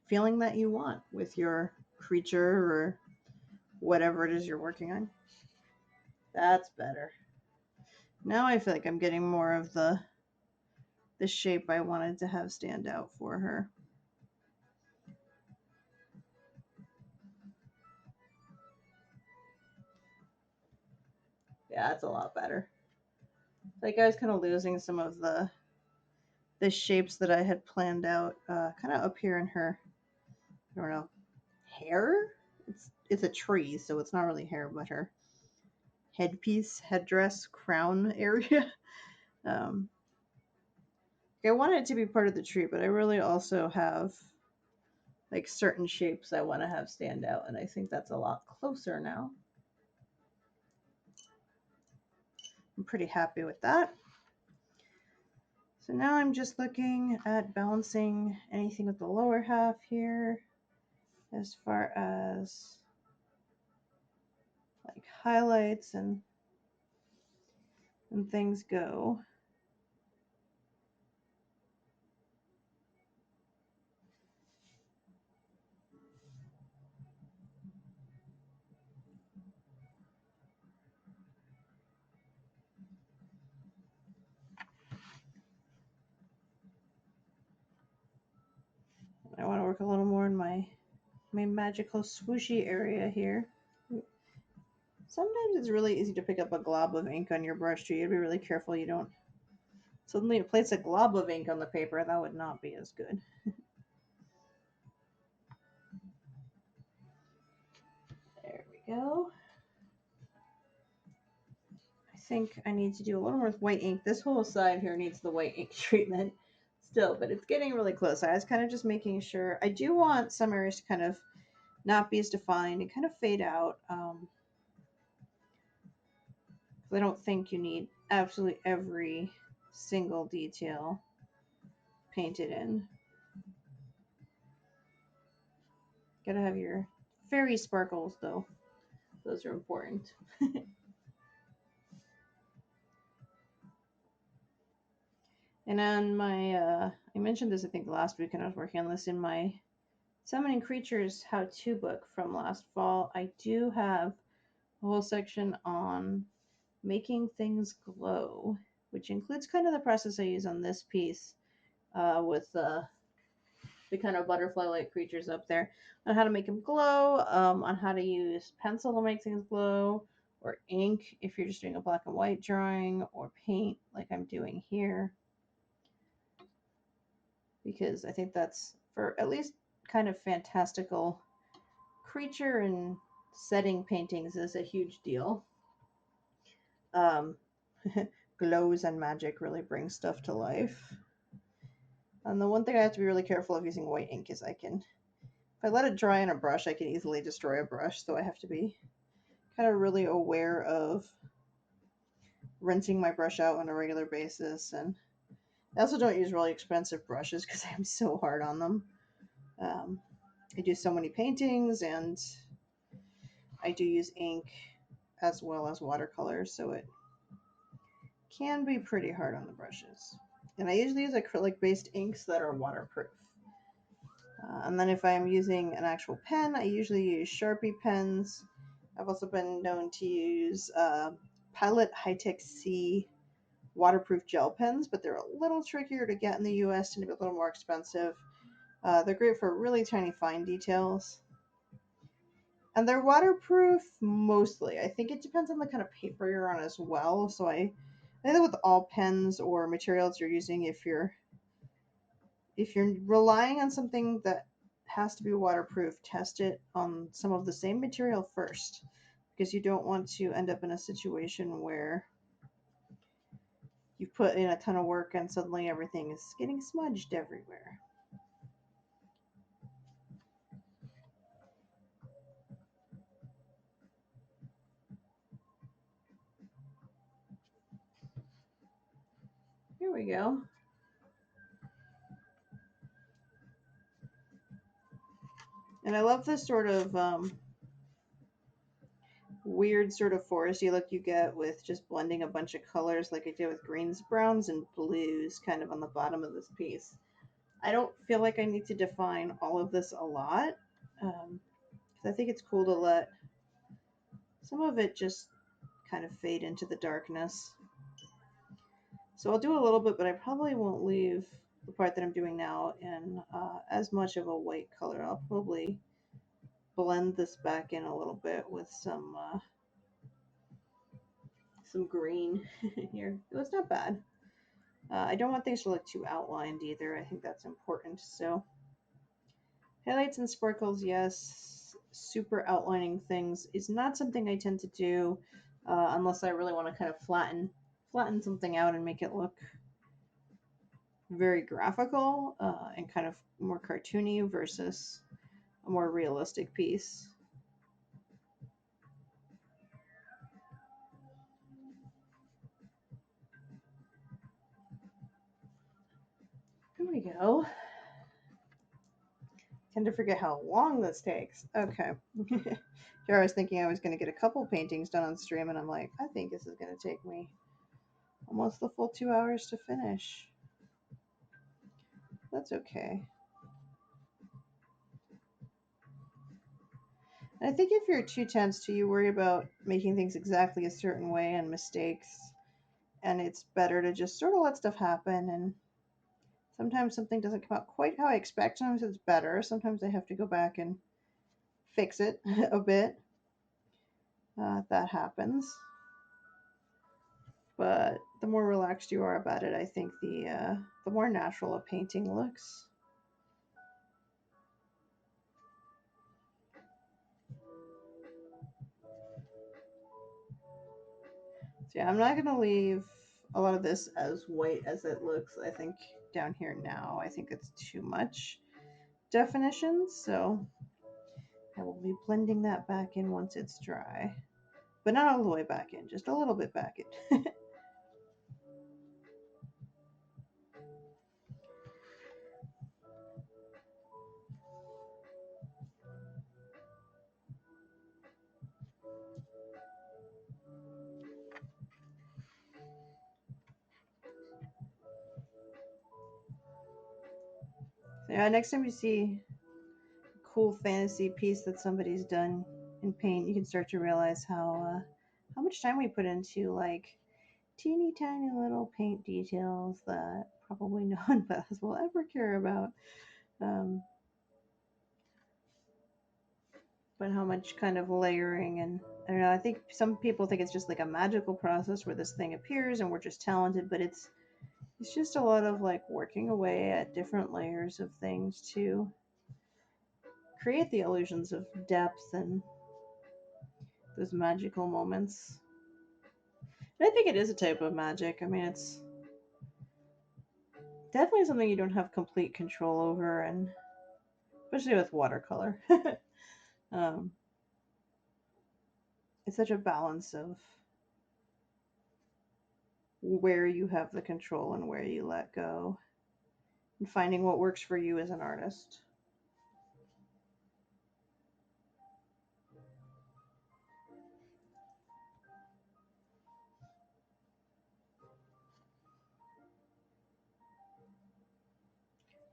feeling that you want with your creature or whatever it is you're working on. That's better. Now I feel like I'm getting more of the shape I wanted to have stand out for her. Yeah, that's a lot better. Like I was kind of losing some of the shapes that I had planned out, kind of up here in her, I don't know, hair. It's a tree, so it's not really hair, but her headpiece, headdress, crown area. um, I want it to be part of the tree, but I really also have like certain shapes I want to have stand out, and I think that's a lot closer now. I'm pretty happy with that. So now I'm just looking at balancing anything with the lower half here as far as like highlights and things go. I want to work a little more in my magical swooshy area here. Sometimes it's really easy to pick up a glob of ink on your brush too. You gotta be really careful you don't suddenly place a glob of ink on the paper. That would not be as good. go. I think I need to do a little more with white ink. This whole side here needs the white ink treatment still, but it's getting really close. I was kind of just making sure. I do want some areas to kind of not be as defined and kind of fade out. I don't think you need absolutely every single detail painted in. Gotta have your fairy sparkles though. Those are important. And on my, I mentioned this I think last week when I was working on this in my Summoning Creatures how-to book from last fall. I do have a whole section on making things glow, which includes kind of the process I use on this piece with the kind of butterfly-like creatures up there, on how to make them glow, on how to use pencil to make things glow, or ink if you're just doing a black and white drawing, or paint like I'm doing here. Because I think that's, for at least kind of fantastical creature and setting paintings, is a huge deal. Um, glows and magic really bring stuff to life. And the one thing I have to be really careful of using white ink is if I let it dry on a brush, I can easily destroy a brush. So I have to be kind of really aware of rinsing my brush out on a regular basis. And I also don't use really expensive brushes because I'm so hard on them. I do so many paintings, and I do use ink as well as watercolors, so it can be pretty hard on the brushes. And I usually use acrylic-based inks that are waterproof. And then if I'm using an actual pen, I usually use Sharpie pens. I've also been known to use Pilot High-Tech C waterproof gel pens, but they're a little trickier to get in the US and a little more expensive. They're great for really tiny fine details. And they're waterproof mostly. I think it depends on the kind of paper you're on as well. So I think that with all pens or materials you're using, if you're relying on something that has to be waterproof, test it on some of the same material first, because you don't want to end up in a situation where you've put in a ton of work and suddenly everything is getting smudged everywhere. Here we go. And I love this sort of weird sort of foresty look you get with just blending a bunch of colors like I did with greens, browns, and blues kind of on the bottom of this piece. I don't feel like I need to define all of this a lot, because I think it's cool to let some of it just kind of fade into the darkness. So I'll do a little bit, but I probably won't leave the part that I'm doing now in as much of a white color. I'll probably blend this back in a little bit with some green here. It was not bad. I don't want things to look too outlined either. I think that's important. So highlights and sparkles, yes. Super outlining things is not something I tend to do unless I really want to kind of flatten something out and make it look very graphical and kind of more cartoony versus a more realistic piece. Here we go. Tend to forget how long this takes. Okay. Here I was thinking I was going to get a couple paintings done on stream, and I'm like, I think this is going to take me almost the full 2 hours to finish. That's okay. And I think if you're too tense to, you worry about making things exactly a certain way and mistakes, and it's better to just sort of let stuff happen. And sometimes something doesn't come out quite how I expect. Sometimes it's better. Sometimes I have to go back and fix it a bit. That happens. But the more relaxed you are about it, I think the more natural a painting looks. So yeah, I'm not gonna leave a lot of this as white as it looks. I think down here now, I think it's too much definition. So I will be blending that back in once it's dry, but not all the way back in, just a little bit back in. So yeah, next time you see a cool fantasy piece that somebody's done in paint, you can start to realize how much time we put into like teeny tiny little paint details that probably no one but us will ever care about. Um, but how much kind of layering and I don't know. I think some people think it's just like a magical process where this thing appears and we're just talented, but it's just a lot of like working away at different layers of things to create the illusions of depth and those magical moments. And I think it is a type of magic. I mean, it's definitely something you don't have complete control over, and especially with watercolor. um, it's such a balance of where you have the control and where you let go, and finding what works for you as an artist.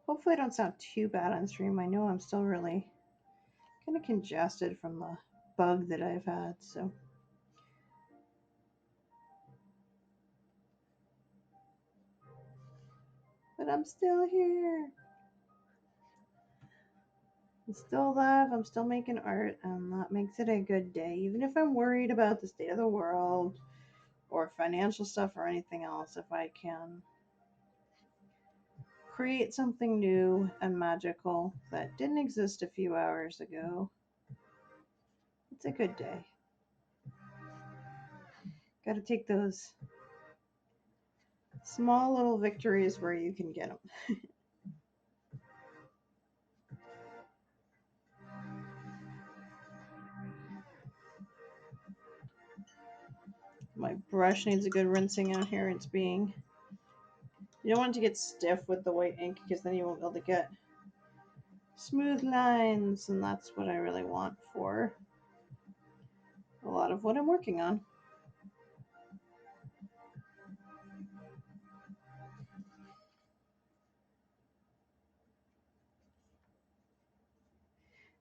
Hopefully, I don't sound too bad on stream. I know I'm still really kind of congested from the bug that I've had, so. But I'm still here. I'm still alive. I'm still making art, and that makes it a good day. Even if I'm worried about the state of the world or financial stuff or anything else, if I can create something new and magical that didn't exist a few hours ago, it's a good day. Got to take those small little victories where you can get them. My brush needs a good rinsing out here. It's being. You don't want it to get stiff with the white ink because then you won't be able to get smooth lines, and that's what I really want for a lot of what I'm working on.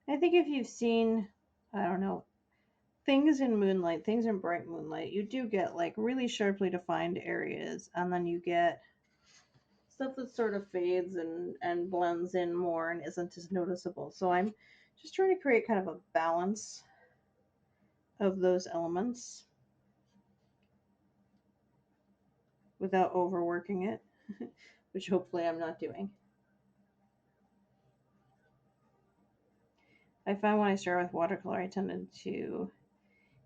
I think if you've seen, I don't know, things in moonlight, things in bright moonlight, you do get like really sharply defined areas, and then you get stuff that sort of fades and blends in more and isn't as noticeable. So I'm just trying to create kind of a balance of those elements without overworking it, which hopefully I'm not doing. I find when I start with watercolor, I tended to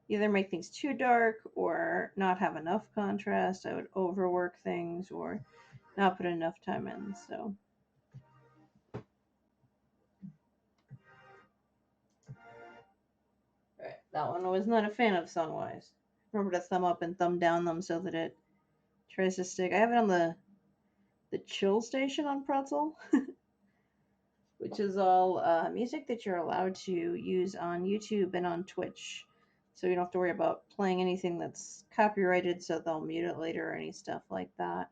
either make things too dark or not have enough contrast. I would overwork things or not put enough time in. So, right, that one I was not a fan of Sunwise. Remember to thumb up and thumb down them so that it tries to stick. I have it on the chill station on Pretzel, which is all music that you're allowed to use on YouTube and on Twitch. So you don't have to worry about playing anything that's copyrighted, so they'll mute it later or any stuff like that.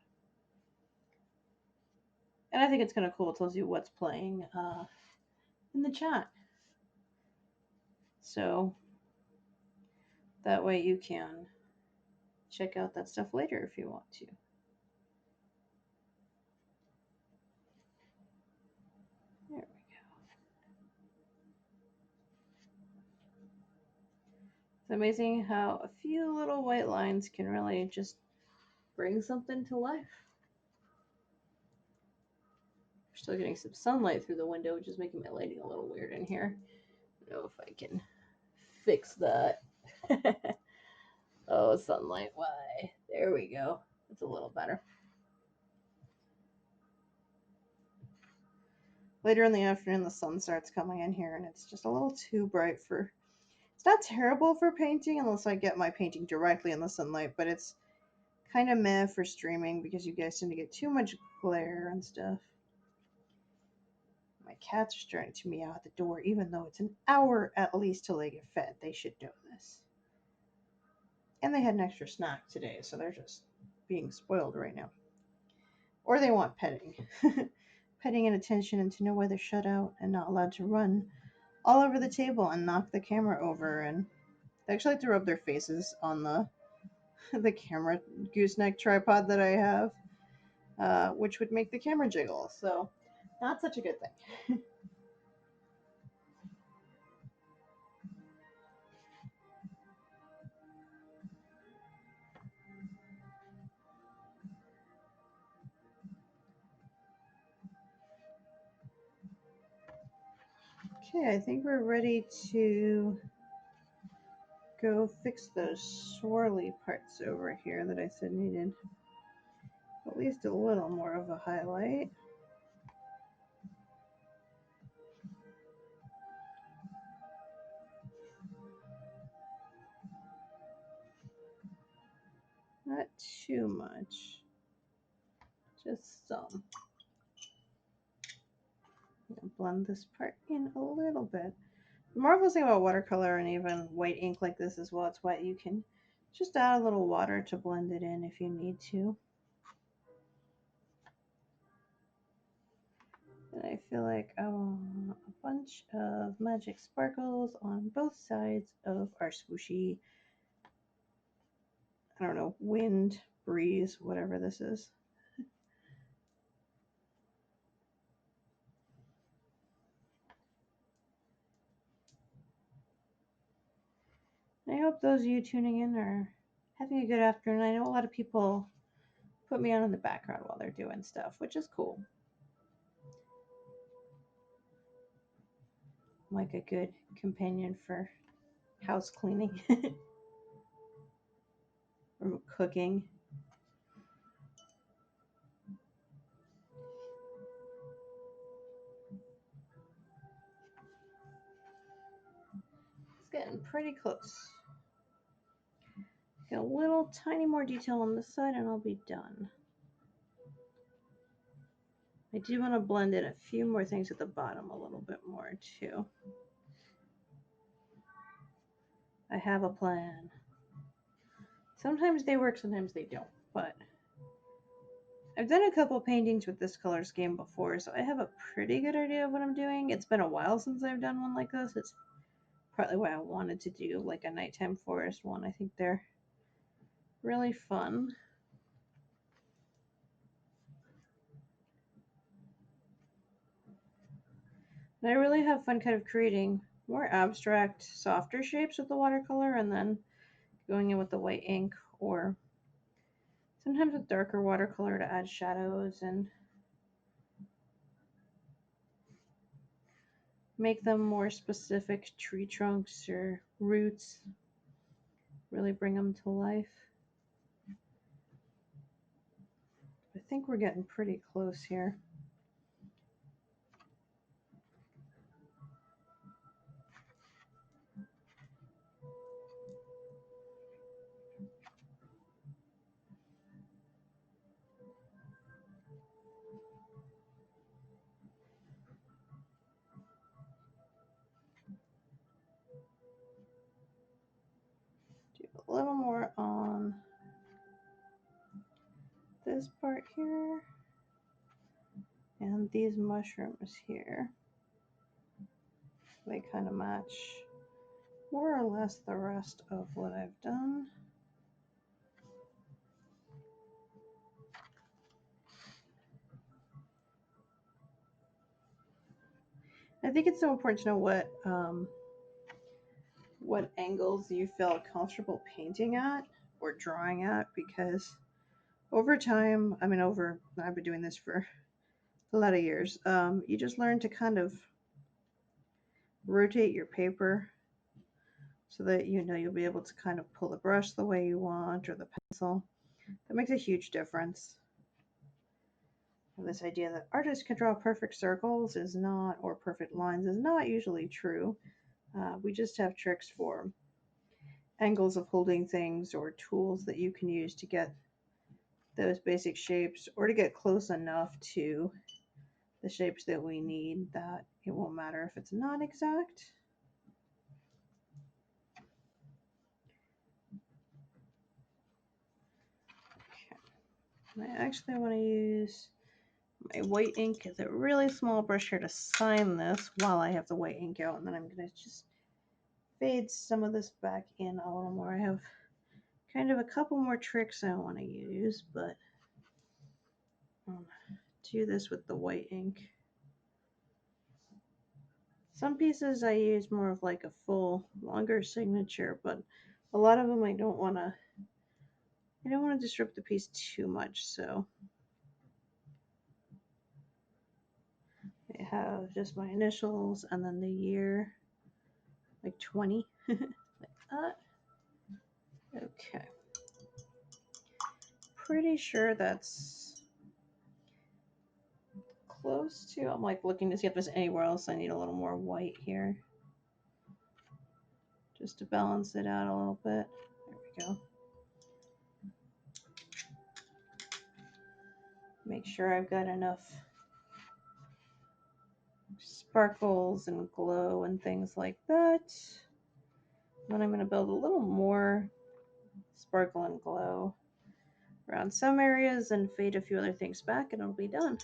And I think it's kind of cool. It tells you what's playing in the chat. So that way you can check out that stuff later if you want to. There we go. It's amazing how a few little white lines can really just bring something to life. We're still getting some sunlight through the window, which is making my lighting a little weird in here. I don't know if I can fix that. Oh, sunlight. Why? There we go. It's a little better. Later in the afternoon, the sun starts coming in here, and it's just a little too bright for. It's not terrible for painting unless I get my painting directly in the sunlight, but it's kind of meh for streaming because you guys tend to get too much glare and stuff. My cats are starting to meow at the door, even though it's an hour at least till they get fed. They should know this. And they had an extra snack today, so they're just being spoiled right now. Or they want petting. Petting and attention, and to know why they're shut out and not allowed to run all over the table and knock the camera over. And they actually like to rub their faces on the camera gooseneck tripod that I have, which would make the camera jiggle. So, not such a good thing. Okay, I think we're ready to go fix those swirly parts over here that I said needed at least a little more of a highlight. Not too much, just some. Blend this part in a little bit. The marvelous thing about watercolor and even white ink like this is, while it's wet, you can just add a little water to blend it in if you need to. And I feel like I want a bunch of magic sparkles on both sides of our swooshy, I don't know, wind, breeze, whatever this is. I hope those of you tuning in are having a good afternoon. I know a lot of people put me on in the background while they're doing stuff, which is cool. I'm like a good companion for house cleaning or cooking. It's getting pretty close. Get a little tiny more detail on this side and I'll be done. I do want to blend in a few more things at the bottom a little bit more too. I have a plan. Sometimes they work, sometimes they don't, but I've done a couple paintings with this color scheme before, so I have a pretty good idea of what I'm doing. It's been a while since I've done one like this. It's partly why I wanted to do like a nighttime forest one. I think they're really fun. And I really have fun kind of creating more abstract, softer shapes with the watercolor and then going in with the white ink or sometimes with darker watercolor to add shadows and make them more specific tree trunks or roots. Really bring them to life. I think we're getting pretty close here. Do a little more on this part here and these mushrooms here. They kind of match more or less the rest of what I've done. I think it's so important to know what angles you feel comfortable painting at or drawing at, because over time, I've been doing this for a lot of years. You just learn to kind of rotate your paper so that you know you'll be able to kind of pull the brush the way you want or the pencil. That makes a huge difference. This idea that artists can draw perfect circles is not, or perfect lines is not usually true. We just have tricks for angles of holding things or tools that you can use to get those basic shapes or to get close enough to the shapes that we need that it won't matter if it's not exact. Okay. I actually want to use my white ink is a really small brush here to sign this while I have the white ink out, and then I'm going to just fade some of this back in a little more. I have kind of a couple more tricks I want to use, but I'll do this with the white ink. Some pieces I use more of like a full, longer signature, but a lot of them I don't want to disrupt the piece too much, so I have just my initials and then the year, like 20, like that. Okay. Pretty sure that's close to, I'm like looking to see if there's anywhere else I need a little more white here. Just to balance it out a little bit. There we go. Make sure I've got enough sparkles and glow and things like that. Then I'm going to build a little more sparkle and glow around some areas and fade a few other things back and it'll be done.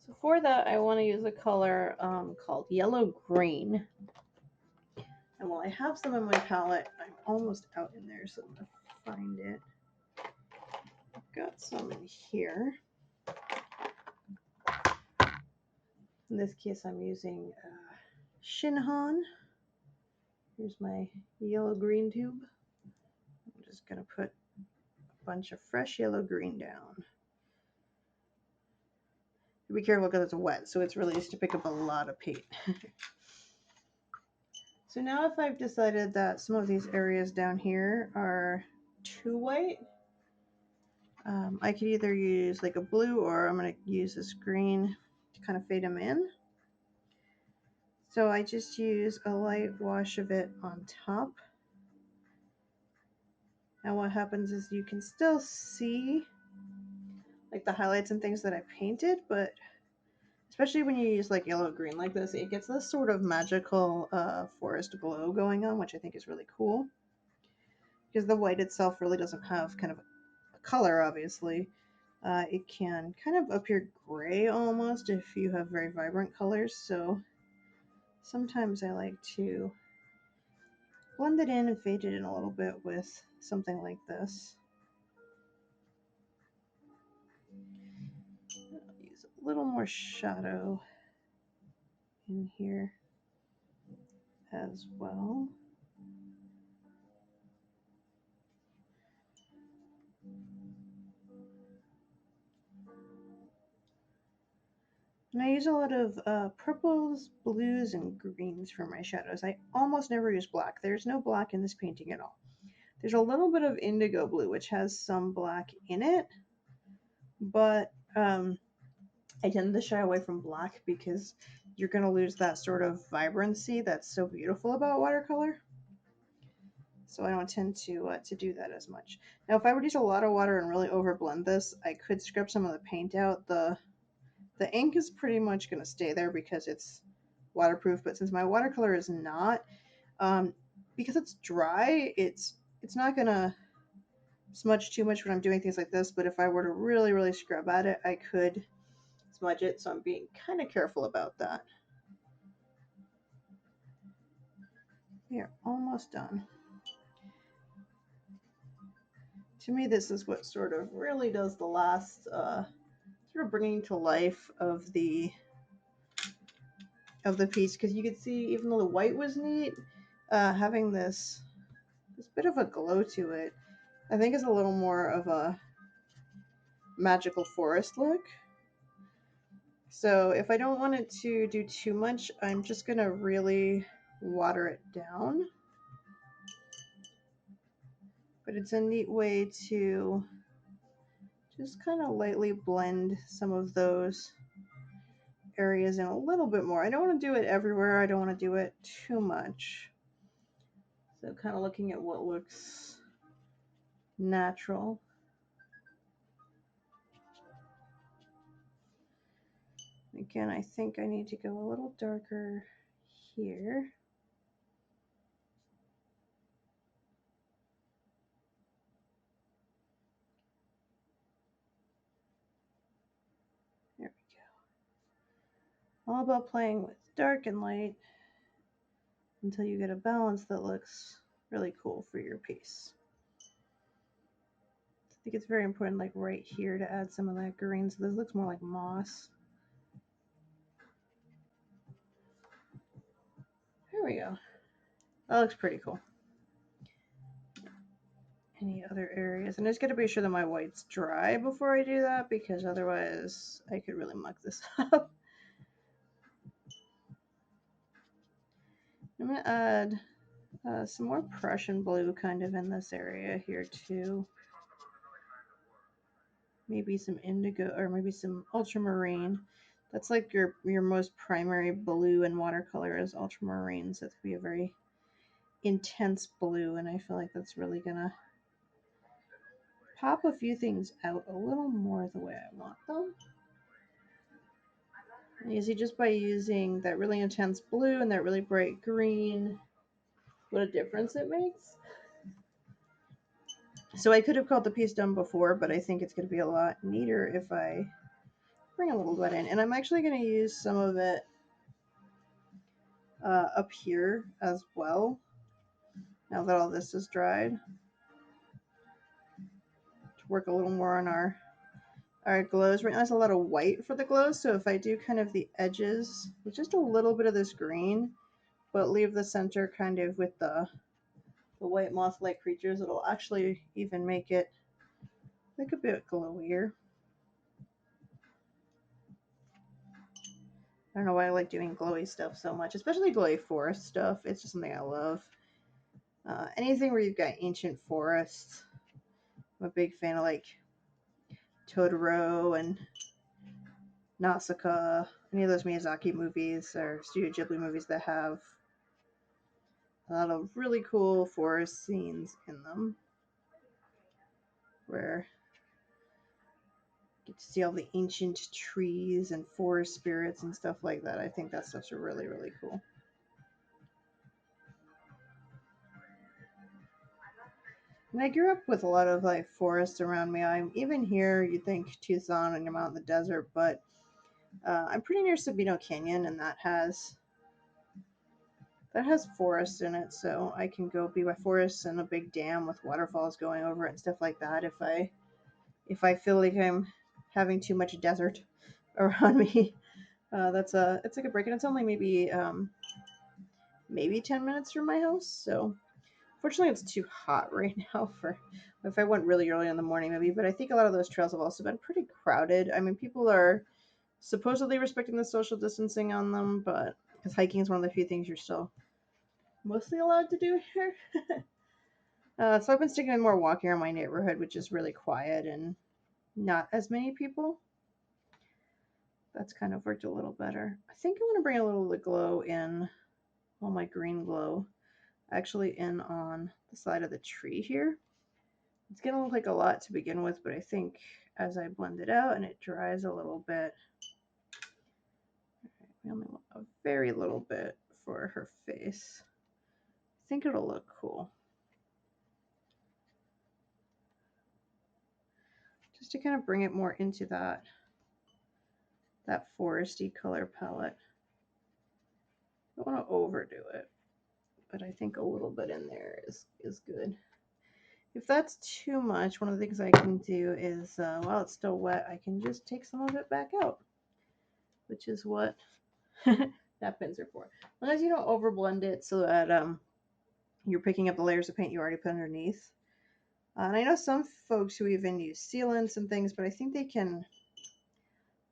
So for that I want to use a color called yellow green. And while I have some in my palette, I'm almost out in there, so I'm going to find it. I've got some in here. In this case, I'm using Shinhan. Here's my yellow-green tube. I'm just going to put a bunch of fresh yellow-green down. Be careful because it's wet, so it's really used to pick up a lot of paint. So now if I've decided that some of these areas down here are too white, I could either use like a blue or I'm going to use this green to kind of fade them in. So I just use a light wash of it on top. And what happens is you can still see like the highlights and things that I painted, but especially when you use like yellow green like this, it gets this sort of magical forest glow going on, which I think is really cool. Because the white itself really doesn't have kind of a color, obviously. It can kind of appear gray almost if you have very vibrant colors, so sometimes I like to blend it in and fade it in a little bit with something like this. I'll use a little more shadow in here as well. And I use a lot of purples, blues, and greens for my shadows. I almost never use black. There's no black in this painting at all. There's a little bit of indigo blue, which has some black in it, but I tend to shy away from black because you're going to lose that sort of vibrancy that's so beautiful about watercolor. So I don't tend to do that as much. Now, if I were to use a lot of water and really overblend this, I could scrub some of the paint out. The ink is pretty much going to stay there because it's waterproof, but since my watercolor is not, because it's dry, it's not going to smudge too much when I'm doing things like this, but if I were to really, really scrub at it, I could smudge it, so I'm being kind of careful about that. We are almost done. To me, this is what sort of really does the last sort of bringing to life of the piece, because you could see even though the white was neat, having this bit of a glow to it, I think is a little more of a magical forest look. So if I don't want it to do too much, I'm just going to really water it down. But it's a neat way to just kind of lightly blend some of those areas in a little bit more. I don't want to do it everywhere. I don't want to do it too much. So kind of looking at what looks natural. Again, I think I need to go a little darker here. There we go. All about playing with dark and light until you get a balance that looks really cool for your piece. I think it's very important, like right here, to add some of that green, so this looks more like moss. There we go. That looks pretty cool. Any other areas? And I just got to be sure that my white's dry before I do that, because otherwise I could really muck this up. I'm going to add some more Prussian blue kind of in this area here too. Maybe some indigo, or maybe some ultramarine. That's like your most primary blue in watercolor is ultramarine, so it's going to be a very intense blue, and I feel like that's really going to pop a few things out a little more the way I want them. And you see, just by using that really intense blue and that really bright green, what a difference it makes. So I could have called the piece done before, but I think it's going to be a lot neater if I bring a little bit in. And I'm actually going to use some of it up here as well, now that all this is dried, to work a little more on our glows. Right now there's a lot of white for the glows, so if I do kind of the edges with just a little bit of this green, but leave the center kind of with the white moth-like creatures, it'll actually even make it look a bit glowier. I don't know why I like doing glowy stuff so much, especially glowy forest stuff. It's just something I love. Anything where you've got ancient forests. I'm a big fan of like Totoro and Nausicaa, any of those Miyazaki movies or Studio Ghibli movies that have a lot of really cool forest scenes in them, where you get to see all the ancient trees and forest spirits and stuff like that. I think that stuff's really, really cool. And I grew up with a lot of like forests around me. I'm even here. You'd think Tucson and you're out in the desert, but I'm pretty near Sabino Canyon, and that has forest in it, so I can go be by forests and a big dam with waterfalls going over it and stuff like that. If I feel like I'm having too much desert around me, it's like a break, and it's only maybe 10 minutes from my house. So fortunately, it's too hot right now for if I went really early in the morning, maybe. But I think a lot of those trails have also been pretty crowded. I mean, people are supposedly respecting the social distancing on them, but because hiking is one of the few things you're still mostly allowed to do here. So I've been sticking with more walking around my neighborhood, which is really quiet and not as many people. That's kind of worked a little better. I think I want to bring a little of the glow in, well, my green glow, actually in on the side of the tree here. It's going to look like a lot to begin with, but I think as I blend it out and it dries a little bit, we only want a very little bit for her face. I think it'll look cool. Just to kind of bring it more into that foresty color palette. I don't want to overdo it, but I think a little bit in there is good. If that's too much, one of the things I can do is, while it's still wet, I can just take some of it back out, which is what napkins are for. As long as you don't overblend it so that you're picking up the layers of paint you already put underneath. And I know some folks who even use sealants and things, but I think they can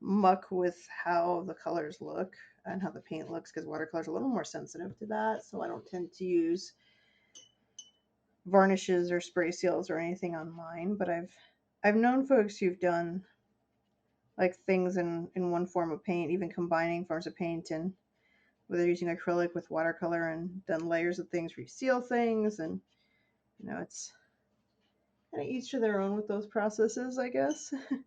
muck with how the colors look and how the paint looks, because watercolor is a little more sensitive to that. So I don't tend to use varnishes or spray seals or anything on mine. But I've known folks who've done like things in one form of paint, even combining forms of paint, and where they're using acrylic with watercolor and done layers of things, reseal things, and it's kind of each to their own with those processes, I guess. Okay,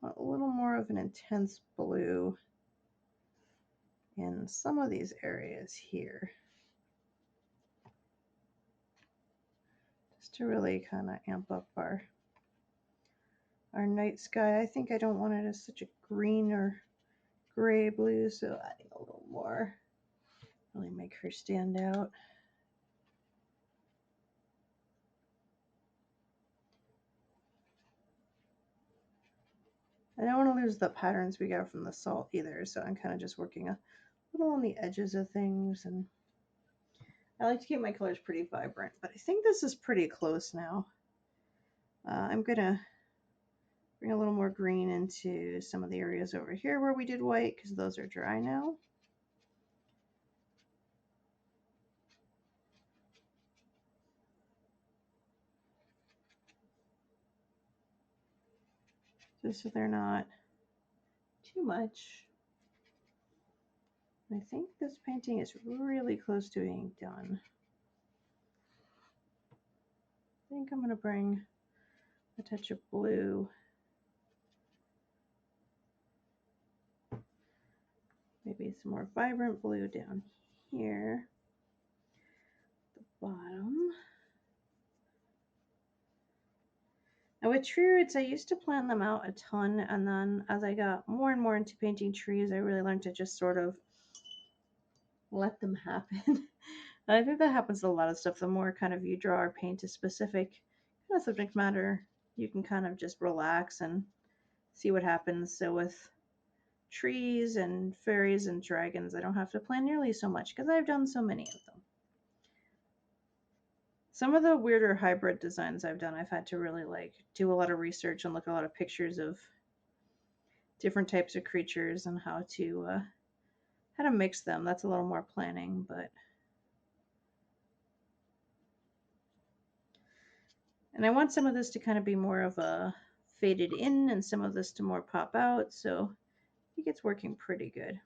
a little more of an intense blue in some of these areas here, just to really kind of amp up our night sky. I think I don't want it as such a green or gray blue, so adding a little more really make her stand out. I don't want to lose the patterns we got from the salt either, so I'm kind of just working a little on the edges of things. And I like to keep my colors pretty vibrant, but I think this is pretty close now. I'm going to bring a little more green into some of the areas over here where we did white, because those are dry now. Just so they're not too much. I think this painting is really close to being done. I think I'm going to bring a touch of blue, maybe some more vibrant blue down here at the bottom. Now with tree roots, I used to plan them out a ton, and then as I got more and more into painting trees, I really learned to just sort of let them happen. I think that happens to a lot of stuff. The more kind of you draw or paint a specific kind of subject matter, you can kind of just relax and see what happens. So with trees and fairies and dragons, I don't have to plan nearly so much because I've done so many of them. Some of the weirder hybrid designs I've done, I've had to really like do a lot of research and look at a lot of pictures of different types of creatures and how to mix them. That's a little more planning, but and I want some of this to kind of be more of a faded in and some of this to more pop out, so I think it's working pretty good.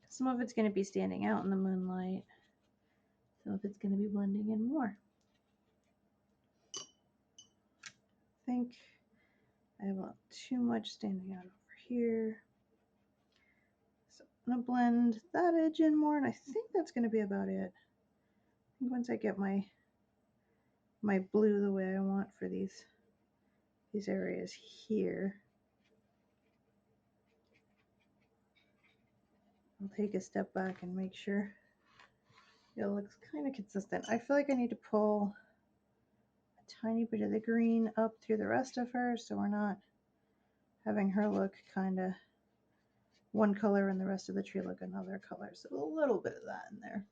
Some of it's going to be standing out in the moonlight, some of it's going to be blending in more. I think I have a lot too much standing out over here. So I'm going to blend that edge in more, and I think that's going to be about it. I think once I get my blue the way I want for these areas here, I'll take a step back and make sure it looks kind of consistent. I feel like I need to pull a tiny bit of the green up through the rest of her, so we're not having her look kind of one color and the rest of the tree look another color. So a little bit of that in there.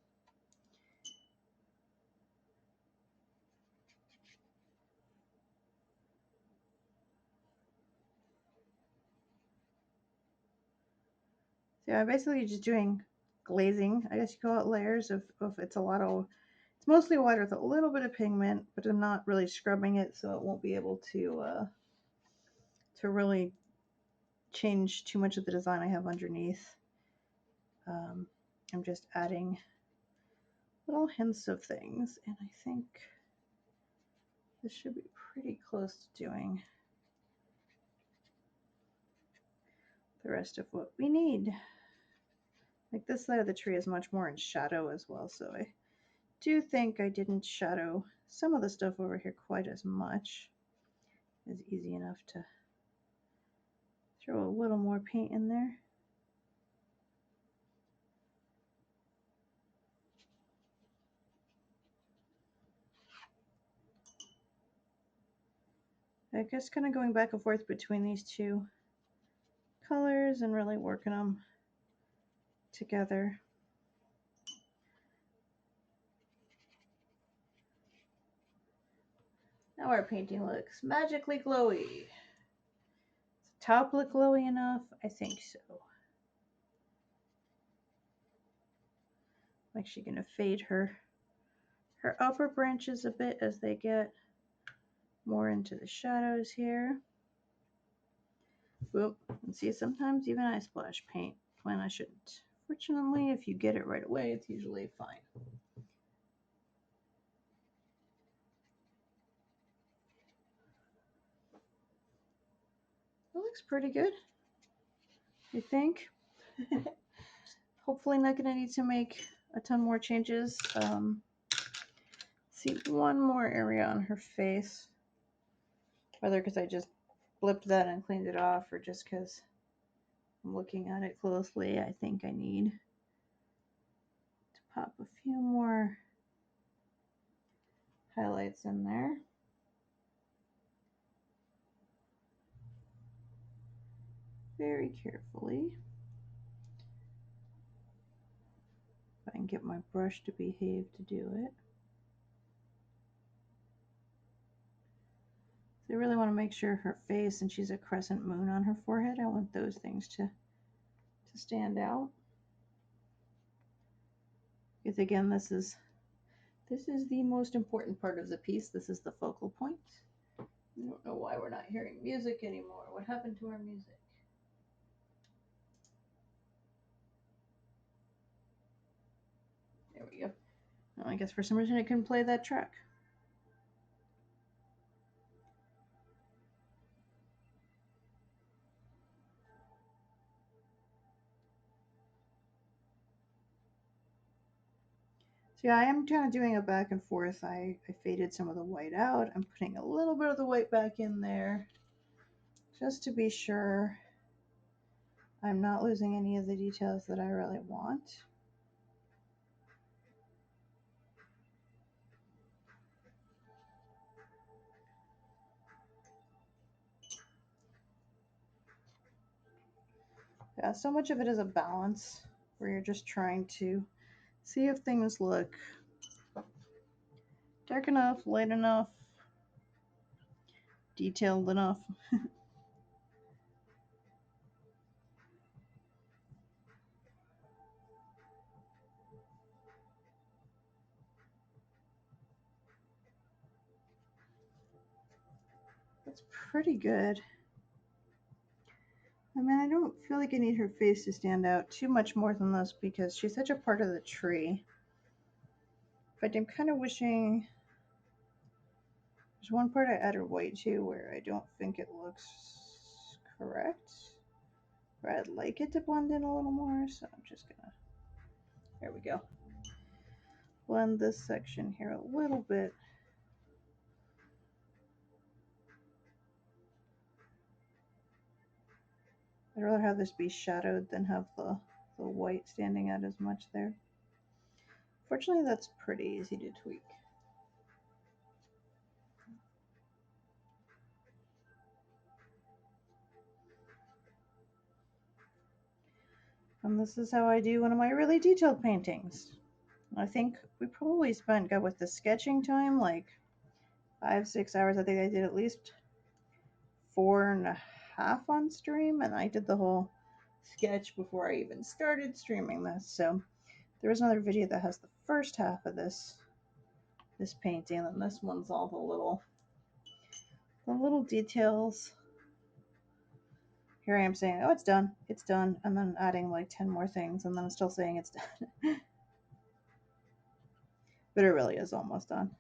So I'm basically just doing glazing, I guess you call it, layers of it's mostly white with a little bit of pigment, but I'm not really scrubbing it, so it won't be able to really change too much of the design I have underneath. I'm just adding little hints of things, and I think this should be pretty close to doing the rest of what we need. Like this side of the tree is much more in shadow as well, so I do think I didn't shadow some of the stuff over here quite as much. It's easy enough to throw a little more paint in there. I guess kind of going back and forth between these two colors and really working them together. Now our painting looks magically glowy. top look glowy enough? I think so. I'm actually going to fade her upper branches a bit as they get more into the shadows here. Whoop. And see, sometimes even I splash paint when I shouldn't. Fortunately, if you get it right away, it's usually fine. That looks pretty good, I think. Hopefully not going to need to make a ton more changes. See one more area on her face. Whether because I just blipped that and cleaned it off or just because I'm looking at it closely, I think I need to pop a few more highlights in there. Very carefully. If I can get my brush to behave to do it. So I really want to make sure her face, and she's a crescent moon on her forehead, I want those things to stand out. Because again, this is the most important part of the piece. This is the focal point. I don't know why we're not hearing music anymore. What happened to our music? There we go. Well, I guess for some reason it couldn't play that track. So yeah, I am kind of doing a back and forth. I faded some of the white out. I'm putting a little bit of the white back in there just to be sure I'm not losing any of the details that I really want. Yeah, so much of it is a balance where you're just trying to see if things look dark enough, light enough, detailed enough. That's pretty good. I mean, I don't feel like I need her face to stand out too much more than this because she's such a part of the tree. But I'm kind of wishing there's one part I added white to where I don't think it looks correct. Where I'd like it to blend in a little more, so I'm just gonna, there we go. Blend this section here a little bit. I'd rather have this be shadowed than have the white standing out as much there. Fortunately, that's pretty easy to tweak. And this is how I do one of my really detailed paintings. I think we probably spent, God, with the sketching time, like 5-6 hours. I think I did at least 4.5 on stream, and I did the whole sketch before I even started streaming this. So there was another video that has the first half of this painting, and this one's all the little details. Here I am saying, oh, it's done, and then adding like 10 more things, and then still saying it's done. But it really is almost done.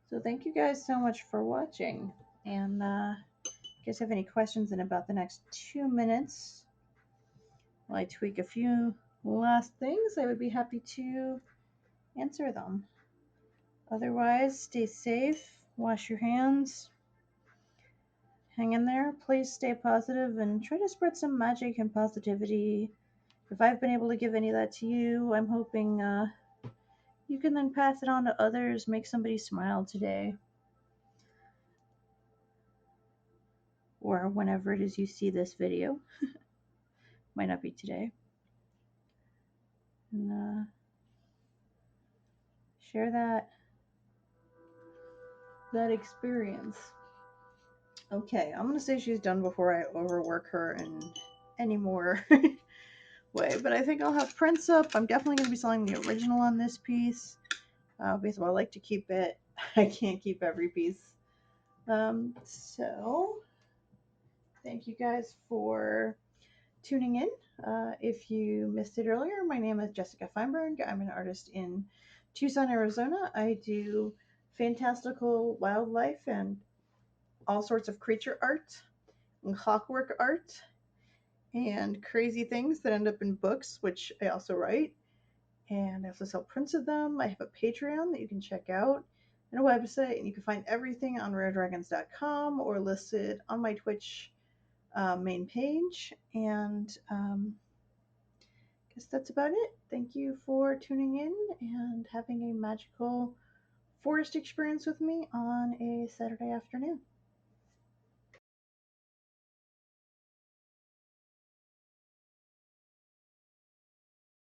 So thank you guys so much for watching, and if you guys have any questions in about the next 2 minutes while I tweak a few last things, I would be happy to answer them. Otherwise, stay safe, wash your hands, hang in there, please stay positive, and try to spread some magic and positivity. If I've been able to give any of that to you, I'm hoping you can then pass it on to others, make somebody smile today. Or whenever it is you see this video. Might not be today. And share that experience. Okay, I'm gonna say she's done before I overwork her in any more way. But I think I'll have Prince up. I'm definitely gonna be selling the original on this piece because I like to keep it. I can't keep every piece. So thank you guys for tuning in. If you missed it earlier, my name is Jessica Feinberg. I'm an artist in Tucson, Arizona. I do fantastical wildlife and all sorts of creature art and clockwork art and crazy things that end up in books, which I also write. And I also sell prints of them. I have a Patreon that you can check out and a website, and you can find everything on raredragons.com or listed on my Twitch main page. And I guess that's about it. Thank you for tuning in and having a magical forest experience with me on a Saturday afternoon.